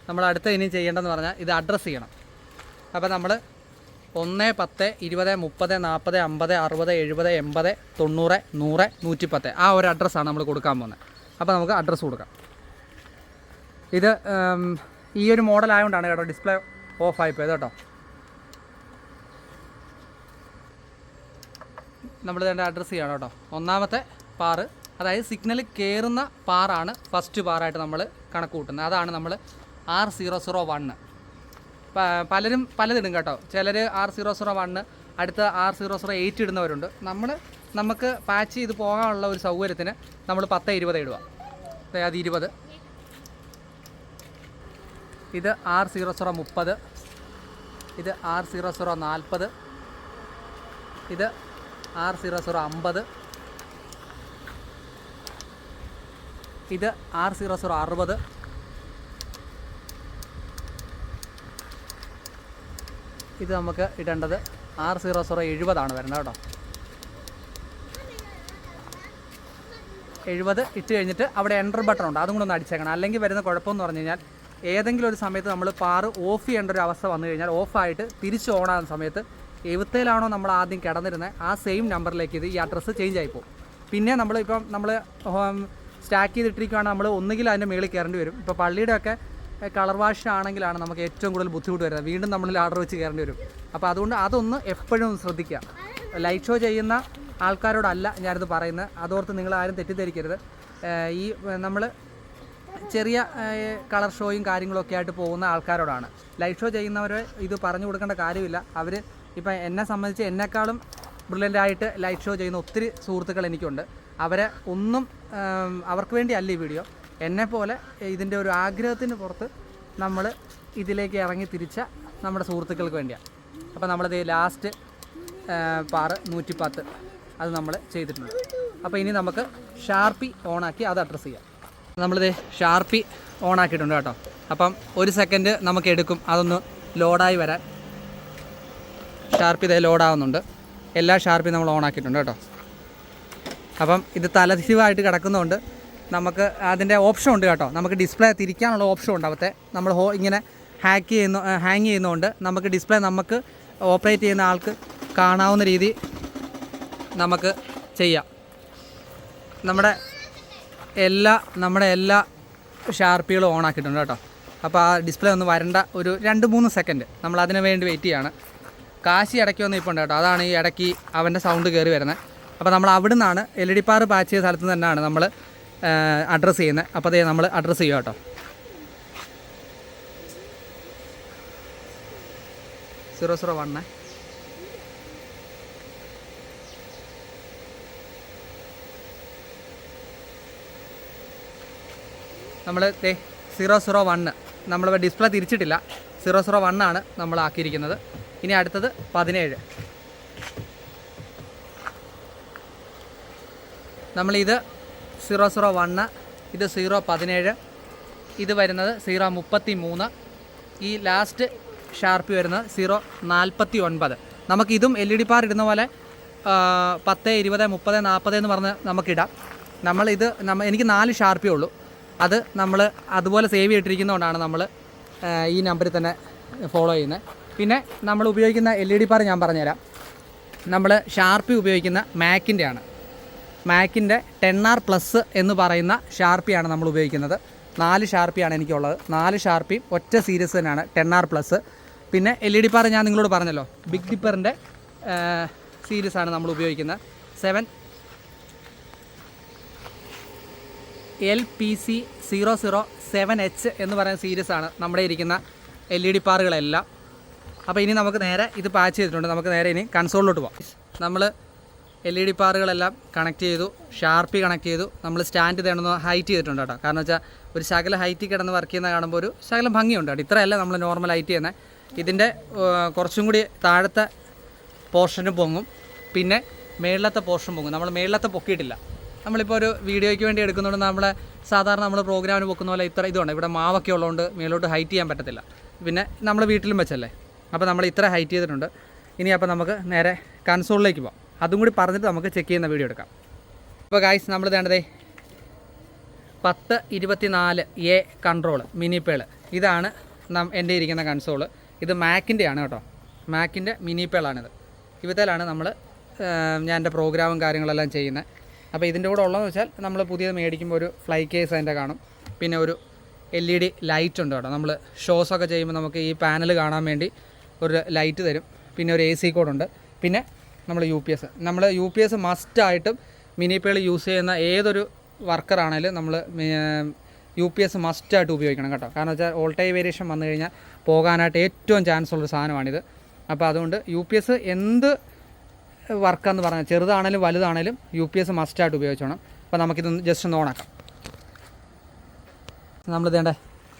നമ്മൾ അടുത്ത ഇനി ചെയ്യേണ്ടതെന്ന് പറഞ്ഞാൽ ഇത് അഡ്രസ്സ് ചെയ്യണം. അപ്പോൾ നമ്മൾ 1, 10, 20, 30, 40, 50, 60, 70, 80, 90, 100, 110 ആ ഒരു അഡ്രസ്സാണ് നമ്മൾ കൊടുക്കാൻ പോകുന്നത്. അപ്പോൾ നമുക്ക് അഡ്രസ്സ് കൊടുക്കാം. ഇത് ഈ ഒരു മോഡൽ ആയതുകൊണ്ടാണ് കേട്ടോ ഡിസ്പ്ലേ ഓഫ് ആയിപ്പോയത് കേട്ടോ. നമ്മൾ ഇതിൻ്റെ അഡ്രസ്സ് ചെയ്യണം കേട്ടോ. ഒന്നാമത്തെ പാറ്, അതായത് സിഗ്നൽ കയറുന്ന പാറാണ് ഫസ്റ്റ് പാറായിട്ട് നമ്മൾ കണക്ക് കൂട്ടുന്നത്. അതാണ് നമ്മൾ R001. പലരും പലതിടും കേട്ടോ. ചിലർ R001 അടുത്ത R008 ഇടുന്നവരുണ്ട്. നമുക്ക് പാച്ച് ചെയ്ത് പോകാനുള്ള ഒരു സൗകര്യത്തിന് നമ്മൾ 10, 20 ഇടുക. അത് 20. ഇത് R0030, ഇത് R0040, ഇത് R0050, ഇത് R0060, ഇത് നമുക്ക് ഇടേണ്ടത് R0070 വരുന്നത് കേട്ടോ. 70 ഇട്ട് കഴിഞ്ഞിട്ട് അവിടെ എൻ്റർ ബട്ടൺ ഉണ്ട്, അതും കൂടെ ഒന്ന് അടിച്ചേക്കണം. അല്ലെങ്കിൽ വരുന്ന കുഴപ്പമെന്ന് പറഞ്ഞു കഴിഞ്ഞാൽ ഏതെങ്കിലും ഒരു സമയത്ത് നമ്മൾ പാറ് ഓഫ് ചെയ്യേണ്ട ഒരു അവസ്ഥ വന്നു കഴിഞ്ഞാൽ ഓഫായിട്ട് തിരിച്ച് ഓണാകുന്ന സമയത്ത് എവിടത്തേലാണോ നമ്മൾ ആദ്യം കിടന്നിരുന്നത് ആ സെയിം നമ്പറിലേക്ക് ഈ അഡ്രസ്സ് ചേഞ്ച് ആയിപ്പോൾ. പിന്നെ നമ്മൾ സ്റ്റാക്ക് ചെയ്തിട്ടിരിക്കുകയാണെങ്കിൽ നമ്മൾ ഒന്നുകിൽ അതിൻ്റെ മുകളിൽ കയറേണ്ടി വരും. ഇപ്പോൾ പള്ളിയുടെയൊക്കെ കളർ വാഷ് ആണെങ്കിലാണ് നമുക്ക് ഏറ്റവും കൂടുതൽ ബുദ്ധിമുട്ട് വരുന്നത്. വീണ്ടും നമ്മൾ ആർഡർ വെച്ച് കയറേണ്ടി വരും. അപ്പോൾ അതുകൊണ്ട് അതൊന്ന് എപ്പോഴും ശ്രദ്ധിക്കുക. ലൈറ്റ് ഷോ ചെയ്യുന്ന ആൾക്കാരോടല്ല ഞാനിത് പറയുന്നത്, അതോർത്ത് നിങ്ങൾ ആരും തെറ്റിദ്ധരിക്കരുത്. ഈ നമ്മൾ ചെറിയ കളർ ഷോയും കാര്യങ്ങളൊക്കെ ആയിട്ട് പോകുന്ന ആൾക്കാരോടാണ്. ലൈറ്റ് ഷോ ചെയ്യുന്നവരെ ഇത് പറഞ്ഞു കൊടുക്കേണ്ട കാര്യമില്ല. അവർ ഇപ്പം എന്നെ സംബന്ധിച്ച് എന്നെക്കാളും ബ്രില്യൻ്റായിട്ട് ലൈറ്റ് ഷോ ചെയ്യുന്ന ഒത്തിരി സുഹൃത്തുക്കൾ എനിക്കുണ്ട്. അവരെ ഒന്നും അവർക്ക് വേണ്ടിയല്ല ഈ വീഡിയോ. എന്നെപ്പോലെ ഇതിൻ്റെ ഒരു ആഗ്രഹത്തിന് പുറത്ത് നമ്മൾ ഇതിലേക്ക് ഇറങ്ങി തിരിച്ച നമ്മുടെ സുഹൃത്തുക്കൾക്ക് വേണ്ടിയാണ്. അപ്പോൾ നമ്മളിത് ലാസ്റ്റ് പാറ് 110 അത് നമ്മൾ ചെയ്തിട്ടുണ്ട്. അപ്പോൾ ഇനി നമുക്ക് ഷാർപ്പി ഓണാക്കി അത് അഡ്രസ്സ് ചെയ്യാം. നമ്മളിത് ഷാർപ്പി ഓണാക്കിയിട്ടുണ്ട് കേട്ടോ. അപ്പം 1 സെക്കൻഡ് നമുക്ക് എടുക്കും അതൊന്ന് ലോഡായി വരാൻ. ഷാർപ്പ് ഇതേ ലോഡാവുന്നുണ്ട്. എല്ലാ ഷാർപ്പും നമ്മൾ ഓൺ ആക്കിയിട്ടുണ്ട് കേട്ടോ. അപ്പം ഇത് തലതിരിവായിട്ട് കിടക്കുന്നതുകൊണ്ട് നമുക്ക് അതിൻ്റെ ഓപ്ഷൻ ഉണ്ട് കേട്ടോ. നമുക്ക് ഡിസ്പ്ലേ തിരിക്കാനുള്ള ഓപ്ഷൻ ഉണ്ട്. അവത്തെ നമ്മൾ ഇങ്ങനെ ഹാങ് ചെയ്യുന്നതുകൊണ്ട് നമുക്ക് ഡിസ്പ്ലേ നമുക്ക് ഓപ്പറേറ്റ് ചെയ്യുന്ന ആൾക്ക് കാണാവുന്ന രീതി നമുക്ക് ചെയ്യാം. നമ്മുടെ എല്ലാ ഷാർപ്പികളും ഓൺ ആക്കിയിട്ടുണ്ട് കേട്ടോ. അപ്പോൾ ആ ഡിസ്പ്ലേ ഒന്ന് വരേണ്ട ഒരു 2-3 സെക്കൻഡ് നമ്മൾ അതിന് വേണ്ടി വെയിറ്റ് ചെയ്യാണ്. കാശി ഇടയ്ക്ക് വന്ന് ഇപ്പോൾ ഉണ്ട് കേട്ടോ. അതാണ് ഈ ഇടയ്ക്ക് അവൻ്റെ സൗണ്ട് കയറി വരുന്നത്. അപ്പോൾ നമ്മൾ അവിടെ നിന്നാണ് LED പാർ പാച്ച് ചെയ്ത സ്ഥലത്ത് തന്നെയാണ് നമ്മൾ അഡ്രസ്സ് ചെയ്യുന്നത്. അപ്പോൾ അതേ നമ്മൾ അഡ്രസ്സ് ചെയ്യുക കേട്ടോ. 001 നമ്മൾ 001 നമ്മളിപ്പോൾ ഡിസ്പ്ലേ തിരിച്ചിട്ടില്ല. 001 ആണ് നമ്മൾ ആക്കിയിരിക്കുന്നത്. ഇനി അടുത്തത് 17. നമ്മളിത് 001, ഇത് 017, ഇത് വരുന്നത് 033, ഈ ലാസ്റ്റ് ഷാർപ്പ് വരുന്നത് 049. നമുക്കിതും LED പാർ ഇടുന്ന പോലെ 10, 20, 30, 40 എന്ന് പറഞ്ഞ് നമുക്കിടാം. എനിക്ക് 4 ഷാർപ്പേ ഉള്ളൂ. അത് നമ്മൾ അതുപോലെ സേവ് ചെയ്തിട്ടിരിക്കുന്നതുകൊണ്ടാണ് നമ്മൾ ഈ നമ്പറിൽ തന്നെ ഫോളോ ചെയ്യുന്നത്. പിന്നെ നമ്മൾ ഉപയോഗിക്കുന്ന LED പാർ ഞാൻ പറഞ്ഞുതരാം. നമ്മൾ ഷാർപ്പി ഉപയോഗിക്കുന്ന മാക്കിൻ്റെ 10R+ എന്ന് പറയുന്ന ഷാർപ്പിയാണ് നമ്മൾ ഉപയോഗിക്കുന്നത്. 4 ഷാർപ്പിയാണ് എനിക്കുള്ളത്. 4 ഷാർപ്പിയും ഒറ്റ സീരീസ് തന്നെയാണ് 10R+. പിന്നെ LED പാർ ഞാൻ നിങ്ങളോട് പറഞ്ഞല്ലോ, ബിഗ് ഡിപ്പറിൻ്റെ സീരീസാണ് നമ്മൾ ഉപയോഗിക്കുന്നത്. 7LPC007H എന്ന് പറയുന്ന സീരീസാണ് നമ്മുടെ ഇരിക്കുന്ന LED പാറുകളെല്ലാം. അപ്പോൾ ഇനി നമുക്ക് നേരെ ഇത് പാച്ച് ചെയ്തിട്ടുണ്ട്. നമുക്ക് നേരെ ഇനി കൺസോളിലോട്ട് പോകാം. നമ്മൾ LED പാറുകളെല്ലാം കണക്ട് ചെയ്തു, ഷാർപ്പി കണക്ട് ചെയ്തു. നമ്മൾ സ്റ്റാൻഡ് തേടുന്ന ഹൈറ്റ് ചെയ്തിട്ടുണ്ട് കേട്ടോ. കാരണം വെച്ചാൽ ഒരു ശകല ഹൈറ്റിൽ കിടന്ന് വർക്ക് ചെയ്യുന്ന കാണുമ്പോൾ ഒരു ശകലം ഭംഗിയുണ്ട് കേട്ടോ. ഇത്രയല്ല നമ്മൾ നോർമൽ ഹൈറ്റ് ചെയ്യുന്നത്. ഇതിൻ്റെ കുറച്ചും കൂടി താഴത്തെ പോർഷനും പൊങ്ങും, പിന്നെ മേളിലത്തെ പോർഷൻ പൊങ്ങും. നമ്മൾ മേളിലത്തെ പൊക്കിയിട്ടില്ല. നമ്മളിപ്പോൾ ഒരു വീഡിയോയ്ക്ക് വേണ്ടി എടുക്കുന്നതുകൊണ്ട് നമ്മളെ സാധാരണ നമ്മൾ പ്രോഗ്രാമിന് പൊക്കുന്ന പോലെ ഇത്ര ഇതുണ്ട്. ഇവിടെ മാവൊക്കെ ഉള്ളതുകൊണ്ട് മേലോട്ട് ഹൈറ്റ് ചെയ്യാൻ പറ്റത്തില്ല. പിന്നെ നമ്മൾ വീട്ടിലും വെച്ചല്ലേ. അപ്പോൾ നമ്മൾ ഇത്ര ഹൈറ്റ് ചെയ്തിട്ടുണ്ട്. ഇനി അപ്പോൾ നമുക്ക് നേരെ കൺസോളിലേക്ക് പോകാം. അതും കൂടി പറഞ്ഞിട്ട് നമുക്ക് ചെക്ക് ചെയ്യുന്ന വീഡിയോ എടുക്കാം. ഇപ്പോൾ ഗായ്സ് നമ്മൾ വേണ്ടതേ 1024A കൺട്രോൾ മിനിപ്പേൾ. ഇതാണ് എൻ്റെ ഇരിക്കുന്ന കൺസോള്. ഇത് മാക്കിൻ്റെയാണ് കേട്ടോ. മാക്കിൻ്റെ മിനിപ്പേളാണിത്. ഇവത്തേലാണ് ഞാൻ എൻ്റെ പ്രോഗ്രാമും കാര്യങ്ങളെല്ലാം ചെയ്യുന്നത്. അപ്പോൾ ഇതിൻ്റെ കൂടെ ഉള്ളതെന്ന് വെച്ചാൽ നമ്മൾ പുതിയത് മേടിക്കുമ്പോൾ ഒരു ഫ്ലൈ കേസ് അതിൻ്റെ കാണും. പിന്നെ ഒരു LED ലൈറ്റ് ഉണ്ട് കേട്ടോ. നമ്മൾ ഷോസൊക്കെ ചെയ്യുമ്പോൾ നമുക്ക് ഈ പാനൽ കാണാൻ വേണ്ടി ഒരു ലൈറ്റ് തരും. പിന്നെ ഒരു AC കോഡുണ്ട്. പിന്നെ നമ്മൾ UPS മസ്റ്റായിട്ടും മിനിപ്പേൾ യൂസ് ചെയ്യുന്ന ഏതൊരു വർക്കറാണേലും നമ്മൾ UPS മസ്റ്റായിട്ട് ഉപയോഗിക്കണം കേട്ടോ. കാരണം വെച്ചാൽ വോൾട്ടേജ് വേരിയേഷൻ വന്നു കഴിഞ്ഞാൽ പോകാനായിട്ട് ഏറ്റവും ചാൻസ് ഉള്ളൊരു സാധനമാണിത്. അപ്പോൾ അതുകൊണ്ട് UPS എന്ത് വർക്കാന്ന് പറഞ്ഞാൽ ചെറുതാണേലും വലുതാണേലും UPS മസ്റ്റായിട്ട് ഉപയോഗിച്ചോണം. അപ്പോൾ നമുക്കിതൊന്ന് ജസ്റ്റ് ഒന്ന് ഓണാക്കാം. നമ്മൾ ഇതേണ്ട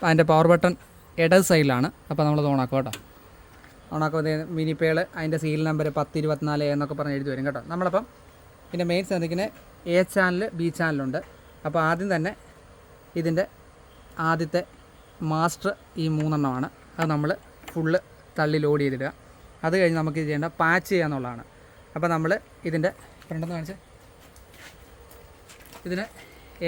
അതിൻ്റെ പവർ ബട്ടൺ ഇടത് സൈഡിലാണ്. അപ്പോൾ നമ്മളത് ഓണാക്കും കേട്ടോ. ഓണാക്കുമ്പോൾ മിനിപ്പേൾ അതിൻ്റെ സീരിയൽ നമ്പർ 1024 എന്നൊക്കെ പറഞ്ഞ് എഴുതി വരും കേട്ടോ. നമ്മളപ്പം പിന്നെ മെയിൻ ശ്രദ്ധിക്കുന്ന A ചാനൽ, B ചാനലുണ്ട്. അപ്പോൾ ആദ്യം തന്നെ ഇതിൻ്റെ ആദ്യത്തെ മാസ്റ്റർ ഈ 3 എണ്ണമാണ്. അത് നമ്മൾ ഫുള്ള് തള്ളി ലോഡ് ചെയ്തിടുക. അത് കഴിഞ്ഞ് നമുക്ക് ഇത് ചെയ്യേണ്ട പാച്ച് ചെയ്യുക എന്നുള്ളതാണ്. അപ്പോൾ നമ്മൾ ഇതിൻ്റെ ഫ്രണ്ടെന്ന് കാണിച്ച് ഇതിന്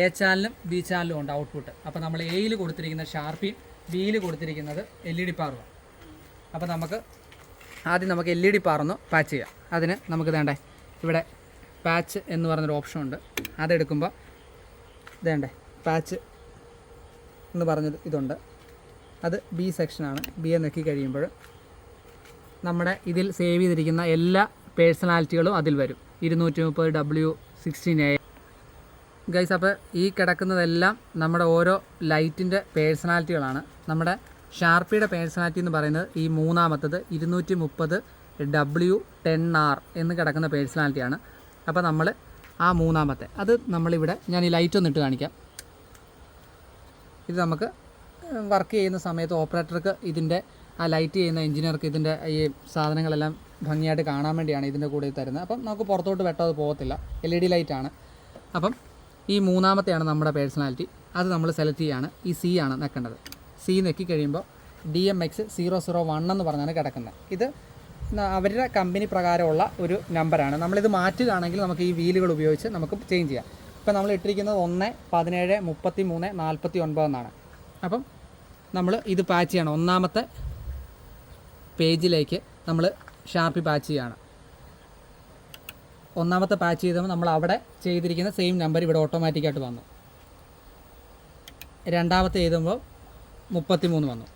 A ചാനലും B ചാനലും ഉണ്ട് ഔട്ട്പുട്ട്. അപ്പോൾ നമ്മൾ Aയിൽ കൊടുത്തിരിക്കുന്ന ഷാർപ്പിയും Bയിൽ കൊടുത്തിരിക്കുന്നത് LED പാറുമാണ്. അപ്പോൾ ആദ്യം നമുക്ക് LED പാറൊന്ന് പാച്ച് ചെയ്യാം. അതിന് നമുക്ക് വേണ്ടേ ഇവിടെ പാച്ച് എന്ന് പറഞ്ഞൊരു ഓപ്ഷൻ ഉണ്ട്. അതെടുക്കുമ്പോൾ വേണ്ടേ പാച്ച് എന്ന് പറഞ്ഞത് ഇതുണ്ട്. അത് B സെക്ഷനാണ്. B നോക്കി കഴിയുമ്പോൾ നമ്മുടെ ഇതിൽ സേവ് ചെയ്തിരിക്കുന്ന എല്ലാ പേഴ്സണാലിറ്റികളും അതിൽ വരും. 230W16A guys. അപ്പോൾ ഈ കിടക്കുന്നതെല്ലാം നമ്മുടെ ഓരോ ലൈറ്റിൻ്റെ പേഴ്സണാലിറ്റികളാണ്. നമ്മുടെ ഷാർപ്പിയുടെ പേഴ്സണാലിറ്റി എന്ന് പറയുന്നത് ഈ മൂന്നാമത്തത് 230W10R എന്ന് കിടക്കുന്ന പേഴ്സണാലിറ്റിയാണ്. അപ്പോൾ നമ്മൾ ആ മൂന്നാമത്തെ അത് നമ്മളിവിടെ ഞാൻ ഈ ലൈറ്റ് ഒന്ന് ഇട്ട് കാണിക്കാം. ഇത് നമുക്ക് വർക്ക് ചെയ്യുന്ന സമയത്ത് ഓപ്പറേറ്റർക്ക് ഇതിൻ്റെ ആ ലൈറ്റ് ചെയ്യുന്ന എഞ്ചിനീയർക്ക് ഇതിൻ്റെ ഈ സാധനങ്ങളെല്ലാം ഭംഗിയായിട്ട് കാണാൻ വേണ്ടിയാണ് ഇതിൻ്റെ കൂടെ തരുന്നത്. അപ്പം നമുക്ക് പുറത്തോട്ട് വെട്ടത് പോകത്തില്ല. LED ലൈറ്റാണ്. അപ്പം ഈ മൂന്നാമത്തെയാണ് നമ്മുടെ പേഴ്സണാലിറ്റി. അത് നമ്മൾ സെലക്ട് ചെയ്യുകയാണ്. ഈ C ആണ് നിൽക്കേണ്ടത്. C സി നെക്കി കഴിയുമ്പോൾ DMX 001 എന്ന് പറഞ്ഞാണ് കിടക്കുന്നത്. ഇത് അവരുടെ കമ്പനി പ്രകാരമുള്ള ഒരു നമ്പറാണ്. നമ്മളിത് മാറ്റുകയാണെങ്കിൽ നമുക്ക് ഈ വീലുകൾ ഉപയോഗിച്ച് നമുക്ക് ചേഞ്ച് ചെയ്യാം. ഇപ്പം നമ്മൾ ഇട്ടിരിക്കുന്നത് 1, 17, 33, 49 എന്നാണ്. അപ്പം നമ്മൾ ഇത് പാച്ച് ചെയ്യണം. ഒന്നാമത്തെ പേജിലേക്ക് നമ്മൾ ഷാർപ്പി പാച്ച് ചെയ്യുകയാണ്. ഒന്നാമത്തെ പാച്ച് ചെയ്തപ്പോൾ നമ്മൾ അവിടെ ചെയ്തിരിക്കുന്ന സെയിം നമ്പർ ഇവിടെ ഓട്ടോമാറ്റിക്കായിട്ട് വന്നു. രണ്ടാമത്തെ എഴുതുമ്പോൾ 33 വന്നു.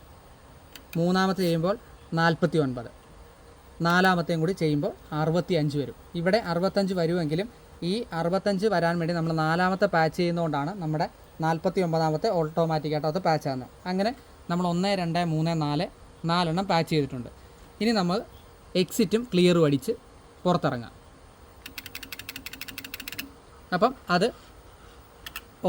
മൂന്നാമത്തെ ചെയ്യുമ്പോൾ 49. നാലാമത്തെയും കൂടി ചെയ്യുമ്പോൾ 65 വരും. ഇവിടെ 65 വരുമെങ്കിലും ഈ 65 വരാൻ വേണ്ടി നമ്മൾ നാലാമത്തെ പാച്ച് ചെയ്യുന്നതുകൊണ്ടാണ് നമ്മുടെ 49ാമത്തെ ഓട്ടോമാറ്റിക്കായിട്ട് അത് പാച്ച് ആകുന്നത്. അങ്ങനെ നമ്മൾ 1, 2, 3, 4 4 പാച്ച് ചെയ്തിട്ടുണ്ട്. ഇനി നമ്മൾ എക്സിറ്റും ക്ലിയറും അടിച്ച് പുറത്തിറങ്ങാം. അപ്പം അത്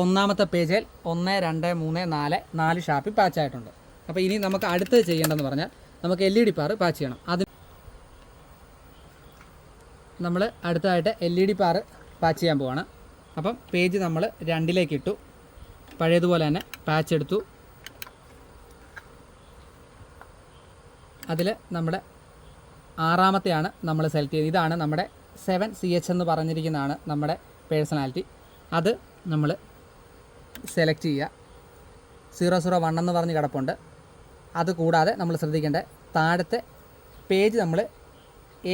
ഒന്നാമത്തെ പേജിൽ 1, 2, 3, 4 ഷാർപ്പി പാച്ചായിട്ടുണ്ട്. അപ്പോൾ ഇനി നമുക്ക് അടുത്തത് ചെയ്യേണ്ടതെന്ന് പറഞ്ഞാൽ നമുക്ക് LED പാർ പാച്ച് ചെയ്യണം. അത് നമ്മൾ അടുത്തതായിട്ട് LED പാർ പാച്ച് ചെയ്യാൻ പോവാണ്. അപ്പം പേജ് നമ്മൾ 2ലേക്ക് ഇട്ടു. പഴയതുപോലെ തന്നെ പാച്ച് എടുത്തു. അതിൽ നമ്മുടെ 6ാമത്തെയാണ് നമ്മൾ സെലക്ട് ചെയ്തത്. ഇതാണ് നമ്മുടെ 7CH എന്ന് പറഞ്ഞിരിക്കുന്നതാണ് നമ്മുടെ പേഴ്സണാലിറ്റി. അത് നമ്മൾ സെലക്ട് ചെയ്യുക. 001 എന്ന് പറഞ്ഞ് കിടപ്പുണ്ട്. അത് കൂടാതെ നമ്മൾ ശ്രദ്ധിക്കേണ്ട താഴത്തെ പേജ് നമ്മൾ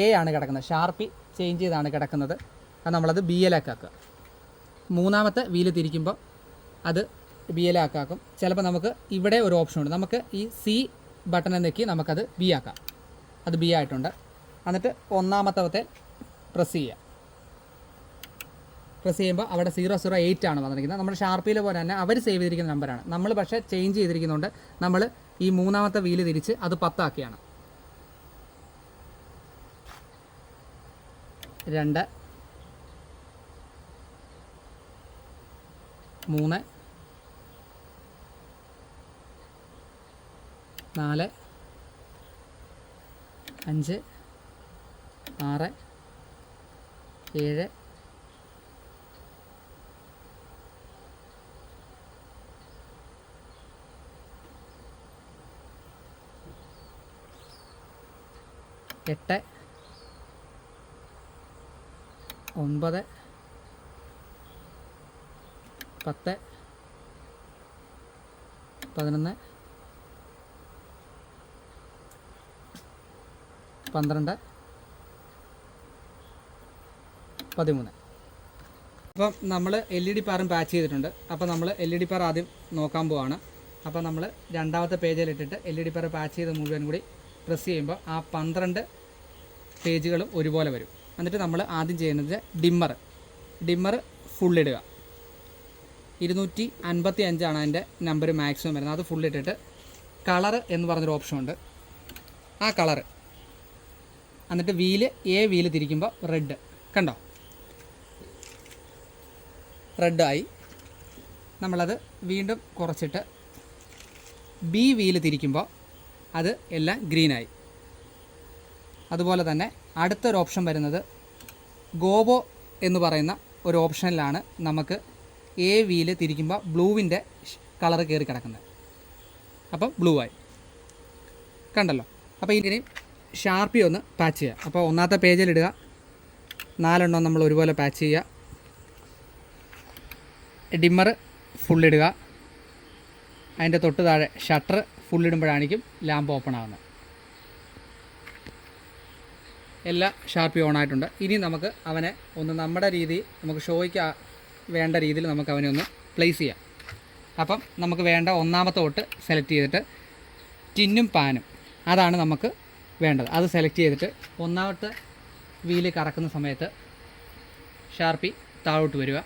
A ആണ് കിടക്കുന്നത്. ഷാർപ്പി ചേഞ്ച് ചെയ്താണ് കിടക്കുന്നത്. അത് നമ്മളത് BL ആക്കുക. മൂന്നാമത്തെ വീല് തിരിക്കുമ്പോൾ അത് BL ആക്കാക്കും. ചിലപ്പോൾ നമുക്ക് ഇവിടെ ഒരു ഓപ്ഷൻ ഉണ്ട്. നമുക്ക് ഈ C ബട്ടൺ നെക്കി നമുക്കത് B ആക്കാം. അത് B ആയിട്ടുണ്ട്. എന്നിട്ട് ഒന്നാമത്തെ പ്രസ് ചെയ്യുക. പ്രസ് ചെയ്യുമ്പോൾ അവിടെ 008 ആണ് വന്നിരിക്കുന്നത്. നമ്മുടെ ഷാർപ്പിയിലെ പോലെ തന്നെ അവർ സേവ് ചെയ്തിരിക്കുന്ന നമ്പറാണ്. നമ്മൾ പക്ഷേ ചേഞ്ച് ചെയ്തിരിക്കുന്നതുകൊണ്ട് നമ്മൾ ഈ മൂന്നാമത്തെ വീല് തിരിച്ച് അത് 10 ആക്കിയാണ്. 2, 3, 4, 5, 6, 7, 8, 9, 10, 11, 12, 13. അപ്പം നമ്മൾ LED പാറും പാച്ച് ചെയ്തിട്ടുണ്ട്. അപ്പോൾ നമ്മൾ LED പാർ ആദ്യം നോക്കാൻ പോവാണ്. അപ്പോൾ നമ്മൾ രണ്ടാമത്തെ പേജിലിട്ടിട്ട് LED പാർ പാച്ച് ചെയ്ത് മുഴുവൻ കൂടി പ്രസ് ചെയ്യുമ്പോൾ ആ 12 പേജുകളും ഒരുപോലെ വരും. എന്നിട്ട് നമ്മൾ ആദ്യം ചെയ്യുന്നത് ഡിമ്മർ ഫുള്ളിടുക. 255 ആണ് അതിൻ്റെ നമ്പർ മാക്സിമം വരുന്നത്. അത് ഫുള്ളിട്ടിട്ട് കളറ് എന്ന് പറഞ്ഞൊരു ഓപ്ഷൻ ഉണ്ട്. ആ കളറ് എന്നിട്ട് വീല് തിരിക്കുമ്പോൾ റെഡ് കണ്ടോ, റെഡായി. നമ്മളത് വീണ്ടും കുറച്ചിട്ട് B വീല് തിരിക്കുമ്പോൾ അത് എല്ലാം ഗ്രീനായി. അതുപോലെ തന്നെ അടുത്തൊരു ഓപ്ഷൻ വരുന്നത് ഗോബോ എന്ന് പറയുന്ന ഒരു ഓപ്ഷനിലാണ് നമുക്ക് A വീല് തിരിക്കുമ്പോൾ ബ്ലൂവിൻ്റെ കളറ് കയറി കിടക്കുന്നത്. അപ്പം ബ്ലൂ ആയി കണ്ടല്ലോ. അപ്പോൾ ഇനി ഷാർപ്പി ഒന്ന് പാച്ച് ചെയ്യുക. അപ്പോൾ ഒന്നാമത്തെ പേജിലിടുക. 4 നമ്മൾ ഒരുപോലെ പാച്ച് ചെയ്യുക. ഡിമ്മർ ഫുള്ളിടുക. അതിൻ്റെ തൊട്ട് താഴെ ഷട്ടർ ഫുള്ളിടുമ്പോഴായിരിക്കും ലാമ്പ് ഓപ്പൺ ആകുന്നത്. എല്ലാ ഷാർപ്പി ഓണായിട്ടുണ്ട്. ഇനി നമുക്ക് അവനെ ഒന്ന് നമ്മുടെ നമുക്ക് ഷോയ്ക്ക് വേണ്ട രീതിയിൽ നമുക്ക് അവനെ ഒന്ന് പ്ലേസ് ചെയ്യാം. അപ്പം നമുക്ക് വേണ്ട ഒന്നാമത്തെ തൊട്ട് സെലക്ട് ചെയ്തിട്ട് ടിന്നും പാനും അതാണ് നമുക്ക് വേണ്ടത്. അത് സെലക്ട് ചെയ്തിട്ട് ഒന്നാമത്തെ വീല് കറക്കുന്ന സമയത്ത് ഷാർപ്പി താഴോട്ട് വരിക.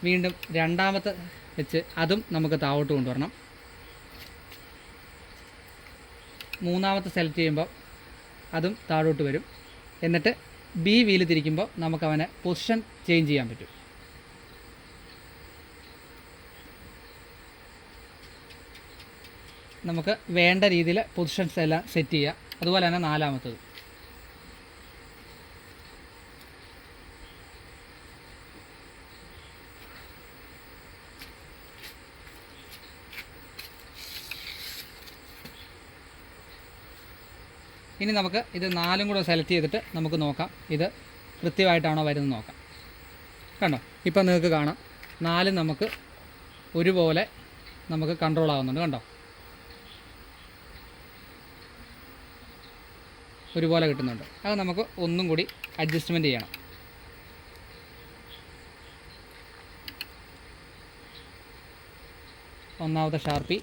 വീണ്ടും രണ്ടാമത്തെ വെച്ച് അതും നമുക്ക് താഴോട്ട് കൊണ്ടുവരണം. മൂന്നാമത്തെ സെലക്ട് ചെയ്യുമ്പോൾ അതും താഴോട്ട് വരും. എന്നിട്ട് B വീല് തിരിക്കുമ്പോൾ നമുക്കവനെ പൊസിഷൻ ചേഞ്ച് ചെയ്യാൻ പറ്റും. നമുക്ക് വേണ്ട രീതിയിൽ പൊസിഷൻസ് എല്ലാം സെറ്റ് ചെയ്യുക. അതുപോലെ തന്നെ നാലാമത്തത് ഇനി നമുക്ക് ഇത് 4 കൂടെ സെലക്ട് ചെയ്തിട്ട് നമുക്ക് നോക്കാം ഇത് കൃത്യമായിട്ടാണോ വരുന്നത് നോക്കാം. കണ്ടോ, ഇപ്പം നിങ്ങൾക്ക് കാണാം 4 നമുക്ക് ഒരുപോലെ നമുക്ക് കൺട്രോൾ ആകുന്നുണ്ട്. കണ്ടോ, ഒരുപോലെ കിട്ടുന്നുണ്ട്. അത് നമുക്ക് ഒന്നും കൂടി അഡ്ജസ്റ്റ്മെൻറ്റ് ചെയ്യണം. ഒന്നാമത്തെ ഷാർപ്പി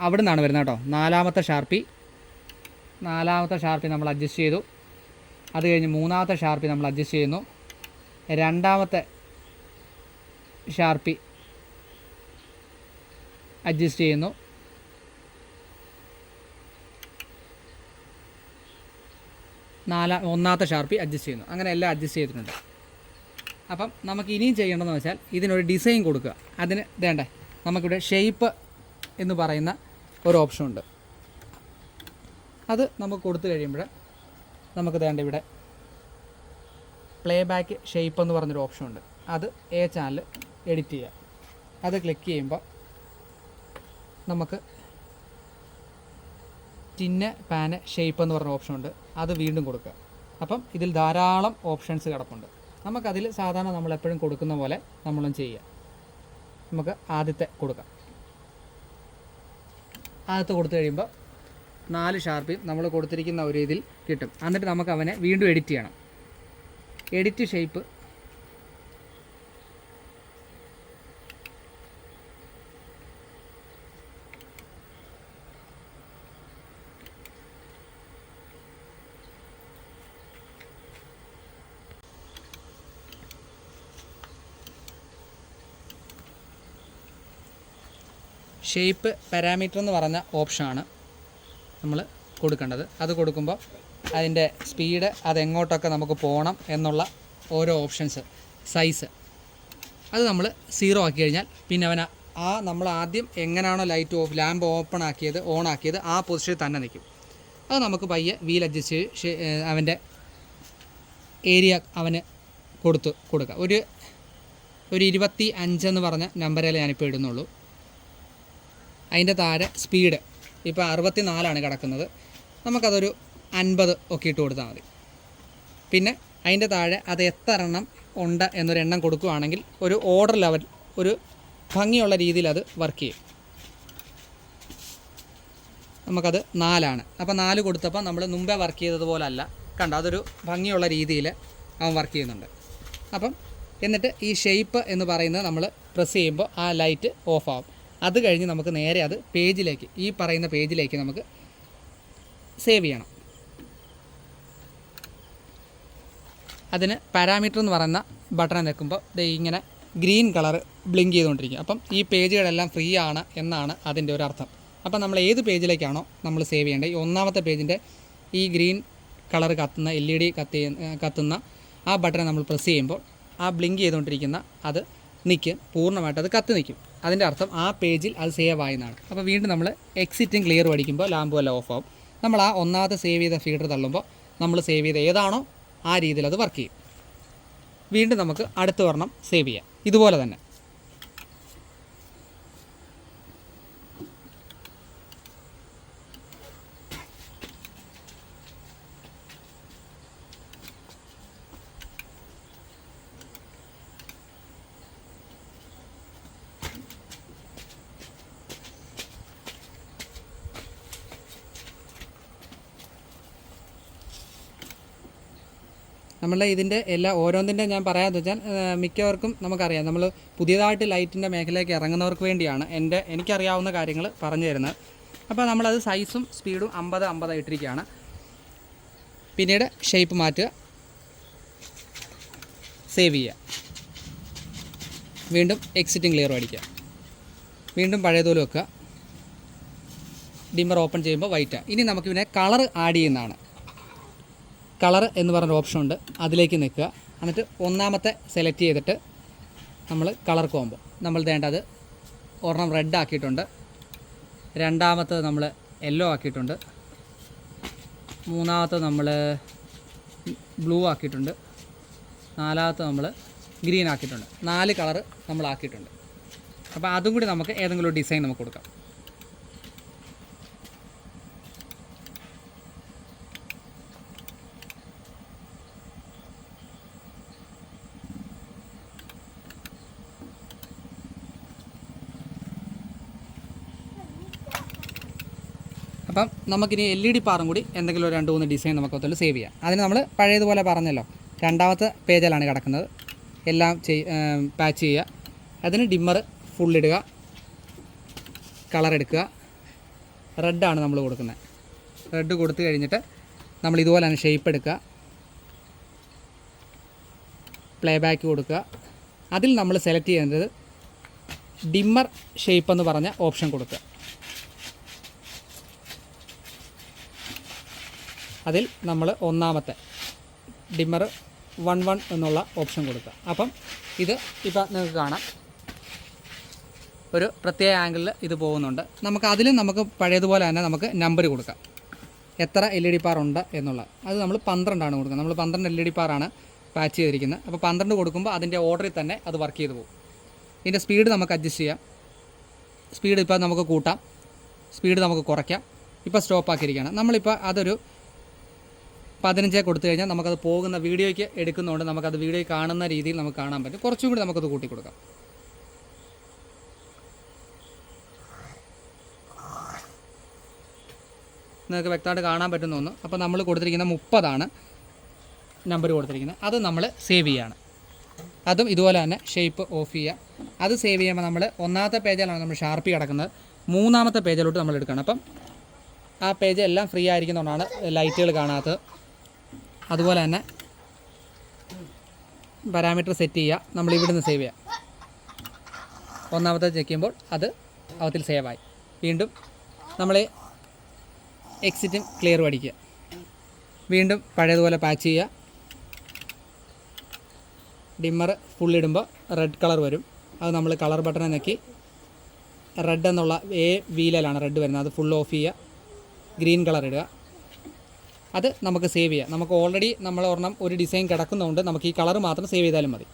അവിടെ നിന്നാണ് വരുന്നത് കേട്ടോ. നാലാമത്തെ ഷാർപ്പി നമ്മൾ അഡ്ജസ്റ്റ് ചെയ്തു. അത് കഴിഞ്ഞ് മൂന്നാമത്തെ ഷാർപ്പി നമ്മൾ അഡ്ജസ്റ്റ് ചെയ്യുന്നു. രണ്ടാമത്തെ ഷാർപ്പി അഡ്ജസ്റ്റ് ചെയ്യുന്നു. ഒന്നാമത്തെ ഷാർപ്പി അഡ്ജസ്റ്റ് ചെയ്യുന്നു. അങ്ങനെ എല്ലാം അഡ്ജസ്റ്റ് ചെയ്തിട്ടുണ്ട്. അപ്പം നമുക്ക് ഇനിയും ചെയ്യേണ്ടതെന്ന് വെച്ചാൽ ഇതിനൊരു ഡിസൈൻ കൊടുക്കുക. അതിന് വേണ്ടേ നമുക്കിവിടെ ഷേപ്പ് എന്ന് പറയുന്ന ഒരു ഓപ്ഷൻ ഉണ്ട്. അത് നമുക്ക് കൊടുത്തു കഴിയുമ്പോൾ നമുക്ക് വേണ്ട ഇവിടെ പ്ലേ ബാക്ക് ഷേപ്പ് എന്ന് പറഞ്ഞൊരു ഓപ്ഷൻ ഉണ്ട്. അത് എ ചാനൽ എഡിറ്റ് ചെയ്യുക. അത് ക്ലിക്ക് ചെയ്യുമ്പോൾ നമുക്ക് ടിന്ന് പാന് ഷേപ്പ് എന്ന് പറഞ്ഞ ഓപ്ഷൻ ഉണ്ട്. അത് വീണ്ടും കൊടുക്കുക. അപ്പം ഇതിൽ ധാരാളം ഓപ്ഷൻസ് കിടപ്പുണ്ട്. നമുക്കതിൽ സാധാരണ നമ്മളെപ്പോഴും കൊടുക്കുന്ന പോലെ നമ്മളും ചെയ്യുക. നമുക്ക് ആദ്യത്തെ കൊടുക്കാം. ആദ്യത്തെ കൊടുത്തു കഴിയുമ്പോൾ 4 ഷാർപ്പിയും നമ്മൾ കൊടുത്തിരിക്കുന്ന ഒരു ഇതിൽ കിട്ടും. എന്നിട്ട് നമുക്ക് അവനെ വീണ്ടും എഡിറ്റ് ചെയ്യണം. എഡിറ്റ് ഷേപ്പ് ഷേപ്പ് പാരാമീറ്റർ എന്ന് പറഞ്ഞ ഓപ്ഷനാണ് നമ്മൾ കൊടുക്കേണ്ടത്. അത് കൊടുക്കുമ്പോൾ അതിൻ്റെ സ്പീഡ് അതെങ്ങോട്ടൊക്കെ നമുക്ക് പോകണം എന്നുള്ള ഓരോ ഓപ്ഷൻസ്, സൈസ് അത് നമ്മൾ 0 ആക്കി കഴിഞ്ഞാൽ പിന്നെ അവൻ നമ്മൾ ആദ്യം എങ്ങനെയാണോ ലൈറ്റ് ലാമ്പ് ഓപ്പൺ ആക്കിയത് ഓൺ ആക്കിയത് ആ പൊസിഷനിൽ തന്നെ നിൽക്കും. അത് നമുക്ക് പയ്യെ വീൽ അഡ്ജസ്റ്റ് അവൻ്റെ ഏരിയ അവന് കൊടുക്കുക. ഒരു 25 എന്ന് പറഞ്ഞ നമ്പറിൽ ഞാനിപ്പോൾ ഇടുന്നുള്ളൂ. അതിൻ്റെ താഴെ സ്പീഡ് ഇപ്പോൾ 64 കിടക്കുന്നത്. നമുക്കതൊരു 50 ഒക്കെ ഇട്ട് കൊടുത്താൽ മതി. പിന്നെ അതിൻ്റെ താഴെ അത് എത്ര എണ്ണം ഉണ്ട് എന്നൊരു എണ്ണം കൊടുക്കുകയാണെങ്കിൽ ഒരു ഓർഡർ ലെവൽ ഒരു ഭംഗിയുള്ള രീതിയിൽ അത് വർക്ക് ചെയ്യും. നമുക്കത് 4 അപ്പോൾ 4 കൊടുത്തപ്പോൾ നമ്മൾ മുമ്പേ വർക്ക് ചെയ്തതുപോലെ അല്ല. കണ്ടോ, അതൊരു ഭംഗിയുള്ള രീതിയിൽ അവൻ വർക്ക് ചെയ്യുന്നുണ്ട്. അപ്പം എന്നിട്ട് ഈ ഷേപ്പ് എന്ന് പറയുന്നത് നമ്മൾ പ്രസ് ചെയ്യുമ്പോൾ ആ ലൈറ്റ് ഓഫ് ആവും. അത് കഴിഞ്ഞ് നമുക്ക് നേരെ അത് പേജിലേക്ക്, ഈ പറയുന്ന പേജിലേക്ക് നമുക്ക് സേവ് ചെയ്യണം. അതിന് പാരാമീറ്റർ എന്ന് പറയുന്ന ബട്ടൺ നിൽക്കുമ്പോൾ ഇങ്ങനെ ഗ്രീൻ കളർ ബ്ലിങ്ക് ചെയ്തുകൊണ്ടിരിക്കും. അപ്പം ഈ പേജുകളെല്ലാം ഫ്രീ ആണ് എന്നാണ് അതിൻ്റെ ഒരു അർത്ഥം. അപ്പം നമ്മൾ ഏത് പേജിലേക്കാണോ നമ്മൾ സേവ് ചെയ്യേണ്ടത്, ഈ ഒന്നാമത്തെ പേജിൻ്റെ ഈ ഗ്രീൻ കളർ കത്തുന്ന LED കത്തുന്ന ആ ബട്ടൺ നമ്മൾ പ്രസ് ചെയ്യുമ്പോൾ ആ ബ്ലിങ്ക് ചെയ്തുകൊണ്ടിരിക്കുന്ന അത് നിൽക്കും, പൂർണ്ണമായിട്ട് അത് കത്തി നിൽക്കും. അതിൻ്റെ അർത്ഥം ആ പേജിൽ അത് സേവ് ആയെന്നാണ്. അപ്പോൾ വീണ്ടും നമ്മൾ എക്സിറ്റും ക്ലിയറും അടിക്കുമ്പോൾ ലാമ്പും എല്ലാം ഓഫ് ആവും. നമ്മൾ ആ ഒന്നാമത്തെ സേവ് ചെയ്ത ഫീഡർ തള്ളുമ്പോൾ നമ്മൾ സേവ് ചെയ്ത ഏതാണോ ആ രീതിയിൽ അത് വർക്ക് ചെയ്യും. വീണ്ടും നമുക്ക് അടുത്ത ഒരെണ്ണം സേവ് ചെയ്യാം ഇതുപോലെ തന്നെ. നമ്മളുടെ ഇതിൻ്റെ ഓരോന്നിൻ്റെ ഞാൻ പറയാമെന്ന് വെച്ചാൽ മിക്കവർക്കും നമുക്കറിയാം, നമ്മൾ പുതിയതായിട്ട് ലൈറ്റിൻ്റെ മേഖലയിലേക്ക് ഇറങ്ങുന്നവർക്ക് വേണ്ടിയാണ് എനിക്കറിയാവുന്ന കാര്യങ്ങൾ പറഞ്ഞു തരുന്നത്. അപ്പോൾ നമ്മളത് സൈസും സ്പീഡും 50 ഇട്ടിരിക്കുകയാണ്. പിന്നീട് ഷേപ്പ് മാറ്റുക, സേവ് ചെയ്യുക, വീണ്ടും എക്സിറ്റും ക്ലിയറും അടിക്കുക, വീണ്ടും പഴയതുപോലെ വെക്കുക. ഡിമ്മർ ഓപ്പൺ ചെയ്യുമ്പോൾ വൈറ്റാണ്. ഇനി നമുക്കിതിനെ കളർ ആഡ് ചെയ്യുന്നതാണ്. കളർ എന്ന് പറഞ്ഞൊരു ഓപ്ഷൻ ഉണ്ട്, അതിലേക്ക് നിൽക്കുക. എന്നിട്ട് ഒന്നാമത്തെ സെലക്ട് ചെയ്തിട്ട് നമ്മൾ കളർ കോംബോ നമ്മൾ വേണ്ടത് ഒരെണ്ണം റെഡ് ആക്കിയിട്ടുണ്ട്, രണ്ടാമത്തത് നമ്മൾ യെല്ലോ ആക്കിയിട്ടുണ്ട്, മൂന്നാമത്തത് നമ്മൾ ബ്ലൂ ആക്കിയിട്ടുണ്ട്, നാലാമത്തെ നമ്മൾ ഗ്രീൻ ആക്കിയിട്ടുണ്ട്. 4 കളർ നമ്മൾ ആക്കിയിട്ടുണ്ട്. അപ്പോൾ അതും കൂടി നമുക്ക് ഏതെങ്കിലും ഒരു ഡിസൈൻ നമുക്ക് കൊടുക്കാം. അപ്പം നമുക്കിനി LED പാറും കൂടി എന്തെങ്കിലും ഒരു 2-3 ഡിസൈൻ നമുക്ക് സേവ് ചെയ്യാം. അതിന് നമ്മൾ പഴയതുപോലെ പറഞ്ഞല്ലോ, രണ്ടാമത്തെ പേജിലാണ് കിടക്കുന്നത്. എല്ലാം പാച്ച് ചെയ്യുക. അതിന് ഡിമ്മർ ഫുൾ ഇടുക, കളർ എടുക്കുക. റെഡാണ് നമ്മൾ കൊടുക്കുന്നത്. റെഡ് കൊടുത്തു കഴിഞ്ഞിട്ട് നമ്മൾ ഇതുപോലെ തന്നെ ഷേപ്പ് എടുക്കുക, പ്ലേ ബാക്ക് കൊടുക്കുക. അതിൽ നമ്മൾ സെലക്ട് ചെയ്യേണ്ടത് ഡിമ്മർ ഷേപ്പ് എന്ന് പറഞ്ഞ ഓപ്ഷൻ കൊടുക്കുക. അതിൽ നമ്മൾ ഒന്നാമത്തെ ഡിമ്മർ 1 എന്നുള്ള ഓപ്ഷൻ കൊടുക്കുക. അപ്പം ഇത് ഇപ്പം നിങ്ങൾക്ക് കാണാം, ഒരു പ്രത്യേക ആംഗിളിൽ ഇത് പോകുന്നുണ്ട്. നമുക്ക് പഴയതുപോലെ തന്നെ നമുക്ക് നമ്പർ കൊടുക്കാം, എത്ര LED പാർ ഉണ്ട് എന്നുള്ളത്. അത് നമ്മൾ 12 കൊടുക്കുന്നത്. നമ്മൾ 12 LED പാറാണ് പാച്ച് ചെയ്തിരിക്കുന്നത്. അപ്പോൾ 12 കൊടുക്കുമ്പോൾ അതിൻ്റെ ഓർഡറിൽ തന്നെ അത് വർക്ക് ചെയ്ത് പോകും. ഇതിൻ്റെ സ്പീഡ് നമുക്ക് അഡ്ജസ്റ്റ് ചെയ്യാം. സ്പീഡ് ഇപ്പോൾ നമുക്ക് കൂട്ടാം, സ്പീഡ് നമുക്ക് കുറയ്ക്കാം. ഇപ്പോൾ സ്റ്റോപ്പ് ആക്കിയിരിക്കുകയാണ്. നമ്മളിപ്പോൾ അതൊരു 15 കൊടുത്തു കഴിഞ്ഞാൽ നമുക്കത് പോകുന്ന വീഡിയോയ്ക്ക് എടുക്കുന്നതുകൊണ്ട് നമുക്കത് വീഡിയോ കാണുന്ന രീതിയിൽ നമുക്ക് കാണാൻ പറ്റും. കുറച്ചും കൂടി നമുക്കത് കൂട്ടി കൊടുക്കാം. നിങ്ങൾക്ക് വ്യക്തമായിട്ട് കാണാൻ പറ്റുന്ന ഒന്ന്. അപ്പോൾ നമ്മൾ കൊടുത്തിരിക്കുന്ന 30 നമ്പർ കൊടുത്തിരിക്കുന്നത്. അത് നമ്മൾ സേവ് ചെയ്യുകയാണ്. അതും ഇതുപോലെ തന്നെ ഷേപ്പ് ഓഫ് ചെയ്യുക. അത് സേവ് ചെയ്യുമ്പോൾ നമ്മൾ ഒന്നാമത്തെ പേജിലാണ് നമ്മൾ ഷാർപ്പി കിടക്കുന്നത്. മൂന്നാമത്തെ പേജിലോട്ട് നമ്മൾ എടുക്കണം. അപ്പം ആ പേജ് എല്ലാം ഫ്രീ ആയിരിക്കുന്നതുകൊണ്ടാണ് ലൈറ്റുകൾ കാണാത്തത്. അതുപോലെ തന്നെ പാരാമീറ്റർ സെറ്റ് ചെയ്യുക. നമ്മൾ ഇവിടുന്ന് സേവ് ചെയ്യുക. ഒന്നാമത്തെ ചെക്ക് ചെയ്യുമ്പോൾ അത് അവത്തിൽ സേവായി. വീണ്ടും നമ്മൾ എക്സിറ്റും ക്ലിയറും അടിക്കുക. വീണ്ടും പഴയതുപോലെ പാച്ച് ചെയ്യുക. ഡിമ്മർ ഫുൾ ഇടുമ്പോൾ റെഡ് കളർ വരും. അത് നമ്മൾ കളർ ബട്ടനെ ഞെക്കി റെഡ് എന്നുള്ള വീലിലാണ് റെഡ് വരുന്നത്, അത് ഫുൾ ഓഫ് ചെയ്യുക. ഗ്രീൻ കളർ ഇടുക. അത് നമുക്ക് സേവ് ചെയ്യാം. നമുക്ക് ഓൾറെഡി നമ്മൾ ഒരെണ്ണം ഒരു ഡിസൈൻ കിടക്കുന്നതുകൊണ്ട് നമുക്ക് ഈ കളർ മാത്രം സേവ് ചെയ്താലും മതി.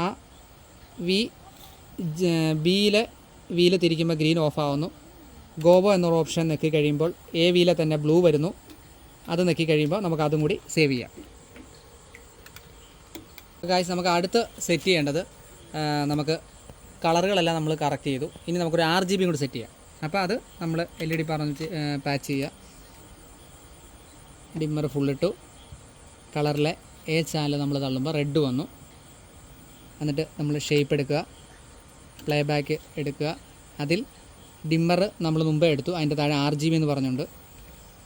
ആ ബിയിലെ വീല് തിരിക്കുമ്പോൾ ഗ്രീൻ ഓഫ് ആവുന്നു. ഗോബോ എന്നൊരു ഓപ്ഷൻ നെക്കി കഴിയുമ്പോൾ വീലെ തന്നെ ബ്ലൂ വരുന്നു. അത് നെക്കി കഴിയുമ്പോൾ നമുക്ക് അതും കൂടി സേവ് ചെയ്യാം. ഗായ്സ്, നമുക്ക് അടുത്ത് സെറ്റ് ചെയ്യേണ്ടത്, നമുക്ക് കളറുകളെല്ലാം നമ്മൾ കറക്റ്റ് ചെയ്തു. ഇനി നമുക്കൊരു RGB കൂടി സെറ്റ് ചെയ്യാം. അപ്പോൾ അത് നമ്മൾ LED പറഞ്ഞ് പാച്ച് ചെയ്യുക. ഡിമ്മർ ഫുള്ളിട്ടു. കളറിലെ ചാനൽ നമ്മൾ തള്ളുമ്പോൾ റെഡ് വന്നു. എന്നിട്ട് നമ്മൾ ഷേപ്പ് എടുക്കുക, പ്ലേ ബാക്ക് എടുക്കുക. അതിൽ ഡിമ്മർ നമ്മൾ മുമ്പേ എടുത്തു, അതിൻ്റെ താഴെ RGB എന്ന് പറഞ്ഞുകൊണ്ട്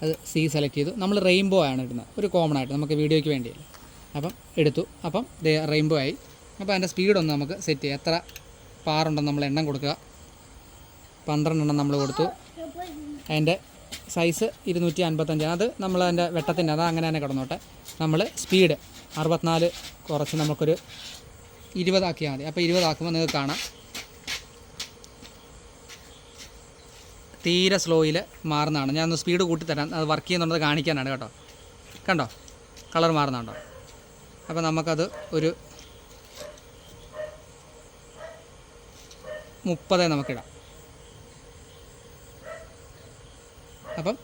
അത് സെലക്ട് ചെയ്തു. നമ്മൾ റെയിൻബോ ആണ് ഇടുന്നത്, ഒരു കോമൺ ആയിട്ട് നമുക്ക് വീഡിയോയ്ക്ക് വേണ്ടിയല്ല. അപ്പം എടുത്തു. അപ്പം റെയിൻബോ ആയി. അപ്പോൾ അതിൻ്റെ സ്പീഡൊന്ന് നമുക്ക് സെറ്റ് ചെയ്യാം. എത്ര പാറുണ്ടെന്ന് നമ്മൾ എണ്ണം കൊടുക്കുക. 12 നമ്മൾ കൊടുത്തു. അതിൻ്റെ സൈസ് 255. അത് നമ്മൾ അതിൻ്റെ വെട്ടത്തിൻ്റെ അത് അങ്ങനെ തന്നെ കിടന്നോട്ടെ. നമ്മൾ സ്പീഡ് 64 കുറച്ച് നമുക്കൊരു 20 ആക്കിയാൽ മതി. അപ്പോൾ 20 ആക്കുമ്പോൾ നിങ്ങൾക്ക് കാണാം തീരെ സ്ലോയിൽ മാറുന്നതാണ്. ഞാനൊന്ന് സ്പീഡ് കൂട്ടിത്തരാം, അത് വർക്ക് ചെയ്യുന്നുള്ളത് കാണിക്കാനാണ് കേട്ടോ. കണ്ടോ കളർ മാറുന്നുണ്ടോ? അപ്പോൾ നമുക്കത് ഒരു 30 നമുക്കിടാം. അപ്പം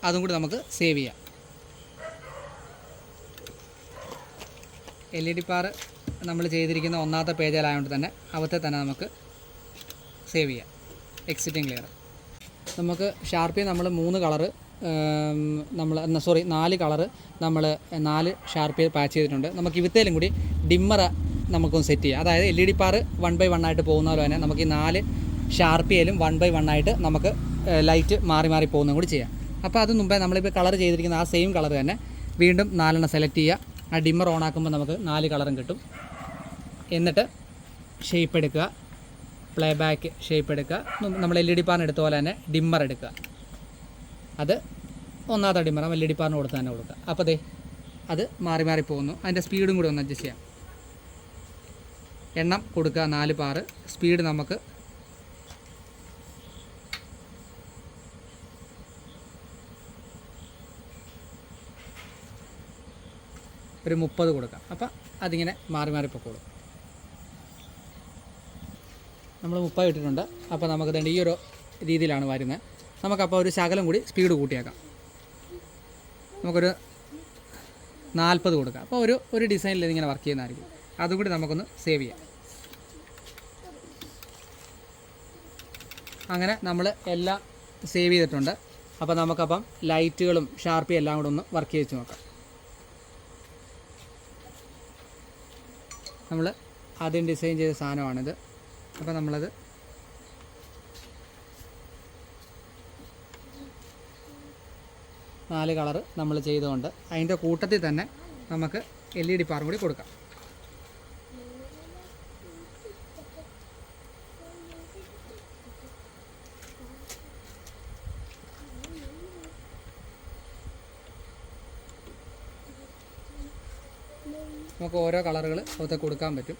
അതും കൂടി നമുക്ക് സേവ് ചെയ്യാം. LED പാർ നമ്മൾ ചെയ്തിരിക്കുന്ന ഒന്നാമത്തെ പേജിലായതുകൊണ്ട് തന്നെ അവത്തെ തന്നെ നമുക്ക് സേവ് ചെയ്യാം. Exiting clear. നമുക്ക് ഷാർപ്പി നമ്മൾ 3 കളറ് നമ്മൾ 4 കളറ് നമ്മൾ 4 ഷാർപ്പി പാച്ച് ചെയ്തിട്ടുണ്ട്. നമുക്ക് ഇവത്തേലും കൂടി ഡിമ്മർ നമുക്കൊന്ന് സെറ്റ് ചെയ്യാം. അതായത് LED പാർ 1 by 1 ആയിട്ട് പോകുന്ന പോലെ തന്നെ നമുക്ക് ഈ 4 ഷാർപ്പിയിലും 1 by 1 ആയിട്ട് നമുക്ക് ലൈറ്റ് മാറി മാറി പോകുന്നതും കൂടി ചെയ്യാം. അപ്പോൾ അത് മുമ്പേ നമ്മളിപ്പോൾ കളർ ചെയ്തിരിക്കുന്ന ആ സെയിം കളർ തന്നെ വീണ്ടും 4 സെലക്ട് ചെയ്യുക. ആ ഡിമ്മർ ഓൺ ആക്കുമ്പോൾ നമുക്ക് 4 കളറും കിട്ടും. എന്നിട്ട് ഷേപ്പ് എടുക്കുക, പ്ലേ ബാക്ക് ഷേപ്പ് എടുക്കുക. നമ്മൾ LED പാറിന് എടുത്ത പോലെ തന്നെ ഡിമ്മർ എടുക്കുക. അത് ഒന്നാമത്തെ ഡിമ്മർ LED പാറിന് കൊടുത്ത് തന്നെ കൊടുക്കുക. അപ്പോൾ അത് മാറി മാറി പോകുന്നു. അതിൻ്റെ സ്പീഡും കൂടി ഒന്ന് അഡ്ജസ്റ്റ് ചെയ്യാം. എണ്ണം കൊടുക്കുക 4 പാറ്. സ്പീഡ് നമുക്ക് ഒരു 30 കൊടുക്കാം. അപ്പോൾ അതിങ്ങനെ മാറി മാറി പൊക്കോളും. നമ്മൾ 30 ഇട്ടിട്ടുണ്ട്. അപ്പോൾ നമുക്ക് ഈ ഒരു രീതിയിലാണ് വരുന്നത്. നമുക്കപ്പോൾ ഒരു ശകലം കൂടി സ്പീഡ് കൂട്ടിയേക്കാം. നമുക്കൊരു 40 കൊടുക്കാം. അപ്പോൾ ഒരു ഡിസൈനിൽ ഇതിങ്ങനെ വർക്ക് ചെയ്യുന്നതായിരിക്കും. അതുകൂടി നമുക്കൊന്ന് സേവ് ചെയ്യാം. അങ്ങനെ നമ്മൾ എല്ലാം സേവ് ചെയ്തിട്ടുണ്ട്. അപ്പോൾ നമുക്കപ്പം ലൈറ്റുകളും ഷാർപ്പിയും എല്ലാം കൂടെ ഒന്ന് വർക്ക് ചെയ്ത് നോക്കാം. നമ്മൾ ആദ്യം ഡിസൈൻ ചെയ്ത സാധനമാണിത്. അപ്പോൾ നമ്മളത് നാല് കളറ് നമ്മൾ ചെയ്തുകൊണ്ട് അതിൻ്റെ കൂട്ടത്തിൽ തന്നെ നമുക്ക് LED പാറും കൂടി കൊടുക്കാം. നമുക്ക് ഓരോ കളറുകൾ അകത്ത് കൊടുക്കാൻ പറ്റും.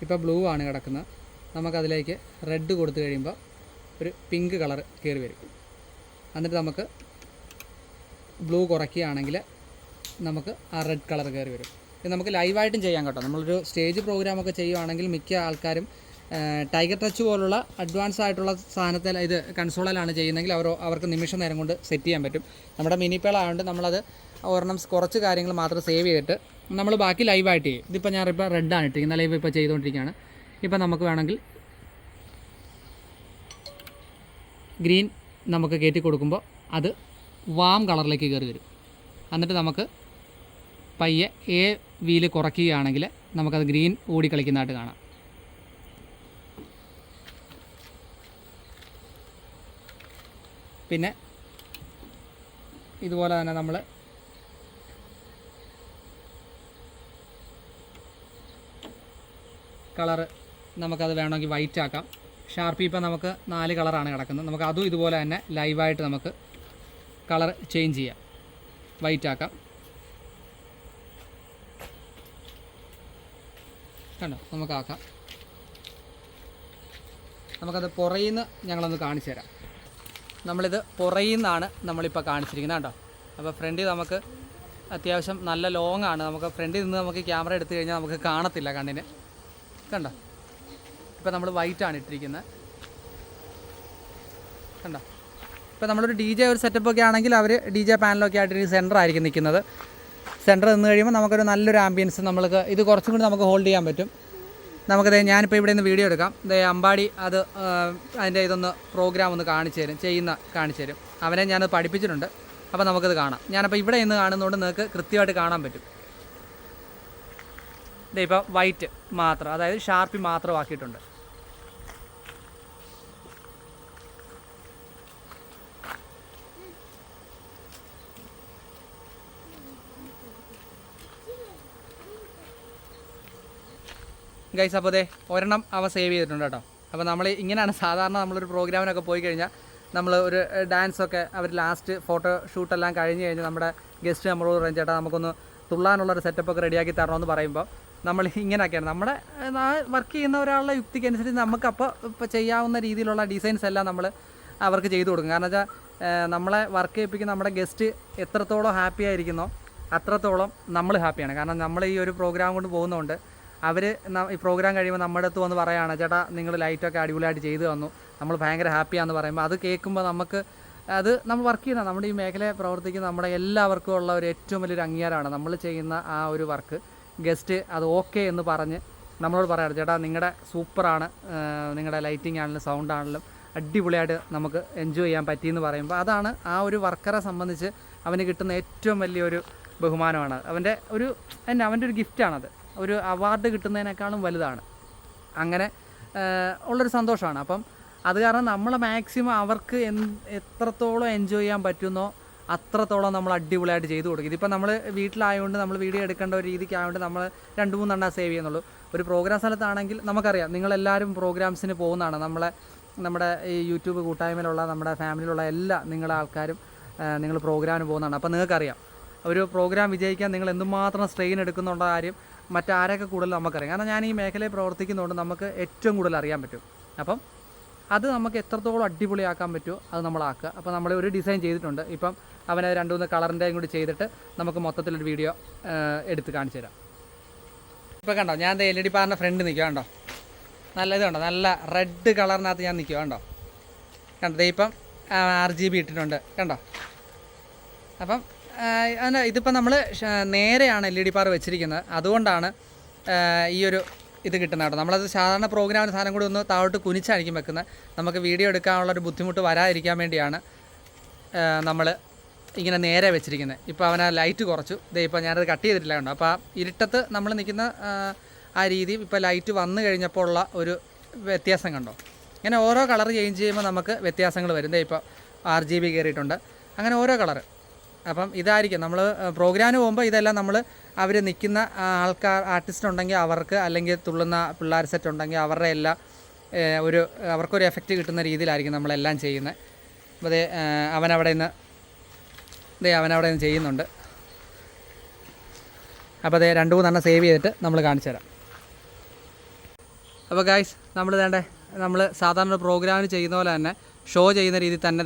ഇപ്പോൾ ബ്ലൂ ആണ് കിടക്കുന്നത്. നമുക്കതിലേക്ക് റെഡ് കൊടുത്തു കഴിയുമ്പോൾ ഒരു പിങ്ക് കളർ കയറി വരും. എന്നിട്ട് നമുക്ക് ബ്ലൂ കുറയ്ക്കുകയാണെങ്കിൽ നമുക്ക് ആ റെഡ് കളർ കയറി വരും. ഇത് നമുക്ക് ലൈവായിട്ടും ചെയ്യാം കേട്ടോ. നമ്മളൊരു സ്റ്റേജ് പ്രോഗ്രാമൊക്കെ ചെയ്യുവാണെങ്കിൽ മിക്ക ആൾക്കാരും ടൈഗർ ടച്ച് പോലുള്ള അഡ്വാൻസ് ആയിട്ടുള്ള സാധനത്തിൽ ഇത് കൺസോളിലാണ് ചെയ്യുന്നതെങ്കിൽ അവർക്ക് നിമിഷ നേരം കൊണ്ട് സെറ്റ് ചെയ്യാൻ പറ്റും. നമ്മുടെ മിനിപ്പേളായതുകൊണ്ട് നമ്മളത് ഒരെണ്ണം കുറച്ച് കാര്യങ്ങൾ മാത്രം സേവ് ചെയ്തിട്ട് നമ്മൾ ബാക്കി ലൈവായിട്ട് ചെയ്യും. ഇതിപ്പോൾ ഞാനിപ്പോൾ റെഡാണ് ഇട്ടിരിക്കുന്നത്, ലൈവ് ഇപ്പോൾ ചെയ്തുകൊണ്ടിരിക്കുകയാണ്. ഇപ്പം നമുക്ക് വേണമെങ്കിൽ ഗ്രീൻ നമുക്ക് കയറ്റി കൊടുക്കുമ്പോൾ അത് വാം കളറിലേക്ക് കയറി വരും. എന്നിട്ട് നമുക്ക് പയ്യെ വീല് കുറയ്ക്കുകയാണെങ്കിൽ നമുക്കത് ഗ്രീൻ ഓടി കളിക്കുന്നതായിട്ട് കാണാം. പിന്നെ ഇതുപോലെ തന്നെ നമ്മൾ കളറ് നമുക്കത് വേണമെങ്കിൽ വൈറ്റ് ആക്കാം. ഷാർപ്പി ഇപ്പം നമുക്ക് 4 കളറാണ് കിടക്കുന്നത്. നമുക്ക് അതും ഇതുപോലെ തന്നെ ലൈവായിട്ട് നമുക്ക് കളർ ചേഞ്ച് ചെയ്യാം, വൈറ്റ് ആക്കാം. കണ്ടോ, നമുക്കാക്കാം. നമുക്കത് പുറയിൽ നിന്ന് ഞങ്ങളൊന്ന് കാണിച്ചു തരാം. നമ്മളിത് പുറയിൽ നിന്നാണ് നമ്മളിപ്പോൾ കാണിച്ചിരിക്കുന്നത് കേട്ടോ. അപ്പോൾ ഫ്രണ്ടിൽ നമുക്ക് അത്യാവശ്യം നല്ല ലോങ് ആണ്. നമുക്ക് ഫ്രണ്ടിൽ നിന്ന് നമുക്ക് ക്യാമറ എടുത്തു കഴിഞ്ഞാൽ നമുക്ക് കാണത്തില്ല കണ്ണിന്. കണ്ടോ, ഇപ്പോൾ നമ്മൾ വൈറ്റാണ് ഇട്ടിരിക്കുന്നത്. കണ്ടോ, ഇപ്പോൾ നമ്മളൊരു DJ ഒരു സെറ്റപ്പൊക്കെ ആണെങ്കിൽ അവർ DJ പാനലൊക്കെ ആയിട്ട് സെൻറ്റർ ആയിരിക്കും നിൽക്കുന്നത്. സെൻറ്റർ നിന്ന് കഴിയുമ്പോൾ നമുക്കൊരു നല്ലൊരു ആംബിയൻസ് നമ്മൾക്ക് ഇത് കുറച്ചും കൂടി നമുക്ക് ഹോൾഡ് ചെയ്യാൻ പറ്റും. നമുക്കത് ഞാനിപ്പോൾ ഇവിടെ നിന്ന് വീഡിയോ എടുക്കാം. അമ്പാടി അത് അതിൻ്റെ ഇതൊന്ന് പ്രോഗ്രാം ഒന്ന് കാണിച്ചു തരും. അവനെ ഞാനത് പഠിപ്പിച്ചിട്ടുണ്ട്. അപ്പോൾ നമുക്കത് കാണാം. ഞാനപ്പോൾ ഇവിടെ നിന്ന് കാണുന്നതുകൊണ്ട് നിങ്ങൾക്ക് കൃത്യമായിട്ട് കാണാൻ പറ്റും. ഇപ്പോൾ വൈറ്റ് മാത്രം, അതായത് ഷാർപ്പി മാത്രം ആക്കിയിട്ടുണ്ട്. ഗൈസ്, അപ്പോൾ ഒരെണ്ണം അവൻ സേവ് ചെയ്തിട്ടുണ്ട് കേട്ടോ. അപ്പോൾ നമ്മൾ ഇങ്ങനെയാണ് സാധാരണ നമ്മളൊരു പ്രോഗ്രാമിനൊക്കെ പോയി കഴിഞ്ഞാൽ നമ്മൾ ഒരു ഡാൻസൊക്കെ അവർ ലാസ്റ്റ് ഫോട്ടോ ഷൂട്ടെല്ലാം കഴിഞ്ഞ് കഴിഞ്ഞാൽ നമ്മുടെ ഗസ്റ്റ് നമ്മളോട് പറയും, ചേട്ടാ നമുക്കൊന്ന് തുള്ളാനുള്ളൊരു സെറ്റപ്പൊക്കെ റെഡിയാക്കി തരണമെന്ന് പറയുമ്പോൾ നമ്മൾ ഇങ്ങനെയൊക്കെയാണ് നമ്മുടെ വർക്ക് ചെയ്യുന്ന ഒരാളുടെ യുക്തിക്കനുസരിച്ച് നമുക്കപ്പോൾ ഇപ്പോൾ ചെയ്യാവുന്ന രീതിയിലുള്ള ഡിസൈൻസ് എല്ലാം നമ്മൾ അവർക്ക് ചെയ്തു കൊടുക്കും. കാരണം വെച്ചാൽ നമ്മളെ വർക്ക് ചെയ്യിപ്പിക്കുന്ന നമ്മുടെ ഗസ്റ്റ് എത്രത്തോളം ഹാപ്പി ആയിരിക്കുന്നോ അത്രത്തോളം നമ്മൾ ഹാപ്പിയാണ്. കാരണം നമ്മൾ ഈ ഒരു പ്രോഗ്രാം കൊണ്ട് പോകുന്നതുകൊണ്ട് അവർ ഈ പ്രോഗ്രാം കഴിയുമ്പോൾ നമ്മുടെ അടുത്ത് വന്ന് പറയുകയാണ്, ചേട്ടാ നിങ്ങൾ ലൈറ്റൊക്കെ അടിപൊളിയായിട്ട് ചെയ്തു തന്നു, നമ്മൾ ഭയങ്കര ഹാപ്പിയാണെന്ന് പറയുമ്പോൾ അത് കേൾക്കുമ്പോൾ നമുക്ക് അത് നമ്മൾ വർക്ക് ചെയ്യുന്ന നമ്മുടെ ഈ മേഖലയെ പ്രവർത്തിക്കുന്ന നമ്മുടെ എല്ലാവർക്കും ഉള്ള ഒരു ഏറ്റവും വലിയൊരു അംഗീകാരമാണ്. നമ്മൾ ചെയ്യുന്ന ആ ഒരു വർക്ക് ഗസ്റ്റ് അത് ഓക്കെ എന്ന് പറഞ്ഞ് നമ്മളോട് പറയാറ്, ചേട്ടാ നിങ്ങളുടെ സൂപ്പറാണ്, നിങ്ങളുടെ ലൈറ്റിംഗ് ആണെങ്കിലും സൗണ്ട് ആണെങ്കിലും അടിപൊളിയായിട്ട് നമുക്ക് എൻജോയ് ചെയ്യാൻ പറ്റിയെന്ന് പറയുമ്പോൾ അതാണ് ആ ഒരു വർക്കറെ സംബന്ധിച്ച് അവന് കിട്ടുന്ന ഏറ്റവും വലിയൊരു ബഹുമാനമാണ്. അവൻ്റെ ഒരു ഗിഫ്റ്റാണത്. ഒരു അവാർഡ് കിട്ടുന്നതിനേക്കാളും വലുതാണ്. അങ്ങനെ ഉള്ളൊരു സന്തോഷമാണ്. അപ്പം അത് കാരണം നമ്മൾ മാക്സിമം അവർക്ക് എത്രത്തോളം എൻജോയ് ചെയ്യാൻ പറ്റുന്നോ അത്രത്തോളം നമ്മൾ അടിപൊളിയായിട്ട് ചെയ്തു കൊടുക്കും. ഇതിപ്പോൾ നമ്മൾ വീട്ടിലായതുകൊണ്ട് നമ്മൾ വീഡിയോ എടുക്കേണ്ട ഒരു രീതിക്കായതുകൊണ്ട് നമ്മൾ 2-3 എണ്ണം സേവ് ചെയ്യുന്നുള്ളൂ. ഒരു പ്രോഗ്രാം സ്ഥലത്താണെങ്കിൽ നമുക്കറിയാം, നിങ്ങളെല്ലാവരും പ്രോഗ്രാംസിന് പോകുന്നതാണ്. നമ്മുടെ ഈ യൂട്യൂബ് കൂട്ടായ്മയിലുള്ള നമ്മുടെ ഫാമിലിയിലുള്ള എല്ലാ നിങ്ങളുടെ ആൾക്കാരും നിങ്ങൾ പ്രോഗ്രാമിന് പോകുന്നതാണ്. അപ്പോൾ നിങ്ങൾക്കറിയാം ഒരു പ്രോഗ്രാം വിജയിക്കാൻ നിങ്ങൾ എന്തുമാത്രം സ്ട്രെയിൻ എടുക്കുന്നുള്ള കാര്യം മറ്റാരൊക്കെ കൂടുതൽ നമുക്കറിയാം. കാരണം ഞാൻ ഈ മേഖലയിൽ പ്രവർത്തിക്കുന്നതുകൊണ്ട് നമുക്ക് ഏറ്റവും കൂടുതൽ അറിയാൻ പറ്റും. അപ്പം അത് നമുക്ക് എത്രത്തോളം അടിപൊളിയാക്കാൻ പറ്റുമോ അത് നമ്മളാക്കുക. അപ്പോൾ നമ്മൾ ഒരു ഡിസൈൻ ചെയ്തിട്ടുണ്ട്. ഇപ്പം അവനെ 2-3 കളറിൻ്റെയും കൂടി ചെയ്തിട്ട് നമുക്ക് മൊത്തത്തിലൊരു വീഡിയോ എടുത്ത് കാണിച്ചു തരാം. ഇപ്പോൾ കണ്ടോ, ഞാൻ LED പാറിൻ്റെ ഫ്രണ്ട് നിൽക്കുക കണ്ടോ, നല്ല ഇതുണ്ടോ, നല്ല റെഡ് കളറിനകത്ത് ഞാൻ നിൽക്കുക കണ്ടോ. കണ്ടോ, ഇപ്പം RGB ഇട്ടിട്ടുണ്ട് കണ്ടോ. അപ്പം ഇതിപ്പോൾ നമ്മൾ നേരെയാണ് LED ബാർ വെച്ചിരിക്കുന്നത്, അതുകൊണ്ടാണ് ഈ ഒരു ഇത് കിട്ടുന്നത് കേട്ടോ. നമ്മളത് സാധാരണ പ്രോഗ്രാമിന് സാധനം കൂടി ഒന്ന് താഴോട്ട് കുനിച്ചായിരിക്കും വെക്കുന്നത്. നമുക്ക് വീഡിയോ എടുക്കാനുള്ളൊരു ബുദ്ധിമുട്ട് വരാതിരിക്കാൻ വേണ്ടിയാണ് നമ്മൾ ഇങ്ങനെ നേരെ വെച്ചിരിക്കുന്നത്. ഇപ്പോൾ അവൻ ആ ലൈറ്റ് കുറച്ചു, ഇപ്പോൾ ഞാനത് കട്ട് ചെയ്തിട്ടില്ല കണ്ടോ. അപ്പോൾ ആ ഇരുട്ടത്ത് നമ്മൾ നിൽക്കുന്ന ആ രീതി ഇപ്പോൾ ലൈറ്റ് വന്നു കഴിഞ്ഞപ്പോൾ ഉള്ള ഒരു വ്യത്യാസം കണ്ടോ. ഇങ്ങനെ ഓരോ കളർ ചേഞ്ച് ചെയ്യുമ്പോൾ നമുക്ക് വ്യത്യാസങ്ങൾ വരും. ഇപ്പോൾ RGB കയറിയിട്ടുണ്ട്, അങ്ങനെ ഓരോ കളറ്. അപ്പം ഇതായിരിക്കും നമ്മൾ പ്രോഗ്രാമിന് പോകുമ്പോൾ ഇതെല്ലാം നമ്മൾ അവർ നിൽക്കുന്ന ആർട്ടിസ്റ്റ് ഉണ്ടെങ്കിൽ അവർക്ക്, അല്ലെങ്കിൽ തുള്ളുന്ന പിള്ളേർ സെറ്റ് ഉണ്ടെങ്കിൽ അവരുടെ എല്ലാം അവർക്കൊരു എഫക്റ്റ് കിട്ടുന്ന രീതിയിലായിരിക്കും നമ്മളെല്ലാം ചെയ്യുന്നത്. അപ്പോൾ അവനവിടെ നിന്ന് ചെയ്യുന്നുണ്ട്. അപ്പോൾ 2-3 സേവ് ചെയ്തിട്ട് നമ്മൾ കാണിച്ചു തരാം. അപ്പോൾ ഗൈസ് നമ്മൾ സാധാരണ പ്രോഗ്രാമിന് ചെയ്യുന്ന പോലെ തന്നെ ഷോ ചെയ്യുന്ന രീതിയിൽ തന്നെ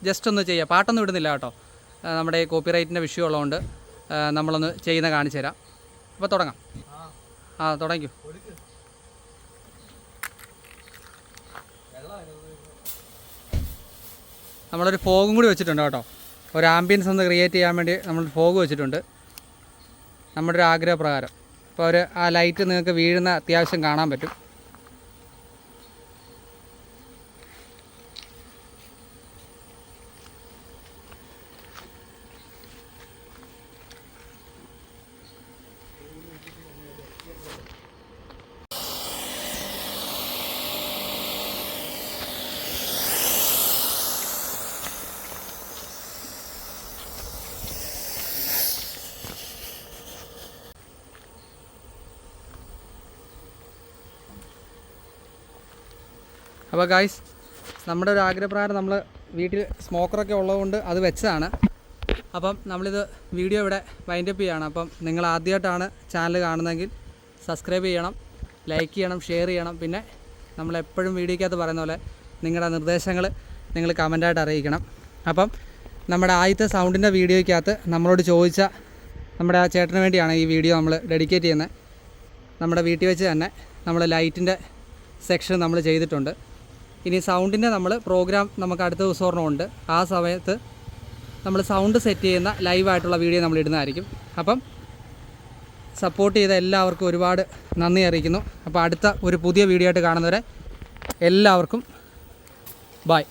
ജസ്റ്റ് ഒന്ന് ചെയ്യുക. പാട്ടൊന്നും ഇടുന്നില്ല കേട്ടോ, നമ്മുടെ കോപ്പിറൈറ്റിൻ്റെ വിഷയം ഉള്ളതുകൊണ്ട് നമ്മളൊന്ന് ചെയ്യുന്ന കാണിച്ചു തരാം. അപ്പോൾ തുടങ്ങാം. തുടങ്ങിക്കോ. നമ്മളൊരു ഫോഗും കൂടി വെച്ചിട്ടുണ്ട് കേട്ടോ, ഒരു ആംബിയൻസ് ഒന്ന് ക്രിയേറ്റ് ചെയ്യാൻ വേണ്ടി നമ്മൾ ഫോഗ് വെച്ചിട്ടുണ്ട് നമ്മുടെ ഒരു ആഗ്രഹപ്രകാരം. അപ്പോൾ ആ ലൈറ്റ് നിങ്ങൾക്ക് വീഴുന്ന അത്യാവശ്യം കാണാൻ പറ്റും. അപ്പോൾ ഗൈസ്, നമ്മുടെ ഒരു ആഗ്രഹപ്രകാരം നമ്മൾ വീട്ടിൽ സ്മോക്കറൊക്കെ ഉള്ളതുകൊണ്ട് അത് വെച്ചതാണ്. അപ്പം നമ്മളിത് വീഡിയോ ഇവിടെ വൈൻഡപ്പ് ചെയ്യുകയാണ്. അപ്പം നിങ്ങൾ ആദ്യമായിട്ടാണ് ചാനൽ കാണുന്നതെങ്കിൽ സബ്സ്ക്രൈബ് ചെയ്യണം, ലൈക്ക് ചെയ്യണം, ഷെയർ ചെയ്യണം. പിന്നെ നമ്മളെപ്പോഴും വീഡിയോക്കകത്ത് പറയുന്ന പോലെ നിങ്ങളുടെ നിർദ്ദേശങ്ങൾ നിങ്ങൾ കമൻറ്റായിട്ട് അറിയിക്കണം. അപ്പം നമ്മുടെ ആദ്യത്തെ സൗണ്ടിൻ്റെ വീഡിയോയ്ക്കകത്ത് നമ്മളോട് ചോദിച്ച നമ്മുടെ ആ ചേട്ടന് വേണ്ടിയാണ് ഈ വീഡിയോ നമ്മൾ ഡെഡിക്കേറ്റ് ചെയ്യുന്നത്. നമ്മുടെ വീട്ടിൽ വെച്ച് തന്നെ നമ്മൾ ലൈറ്റിൻ്റെ സെക്ഷൻ നമ്മൾ ചെയ്തിട്ടുണ്ട്. ഇനി സൗണ്ടിൻ്റെ പ്രോഗ്രാം നമുക്ക് അടുത്ത ദിവസം ഒരെണ്ണമുണ്ട്. ആ സമയത്ത് നമ്മൾ സൗണ്ട് സെറ്റ് ചെയ്യുന്ന ലൈവായിട്ടുള്ള വീഡിയോ നമ്മൾ ഇടുന്നതായിരിക്കും. അപ്പം സപ്പോർട്ട് ചെയ്ത എല്ലാവർക്കും ഒരുപാട് നന്ദി അറിയിക്കുന്നു. അപ്പോൾ അടുത്ത ഒരു പുതിയ വീഡിയോ ആയിട്ട് കാണുന്നവരെ എല്ലാവർക്കും ബൈ.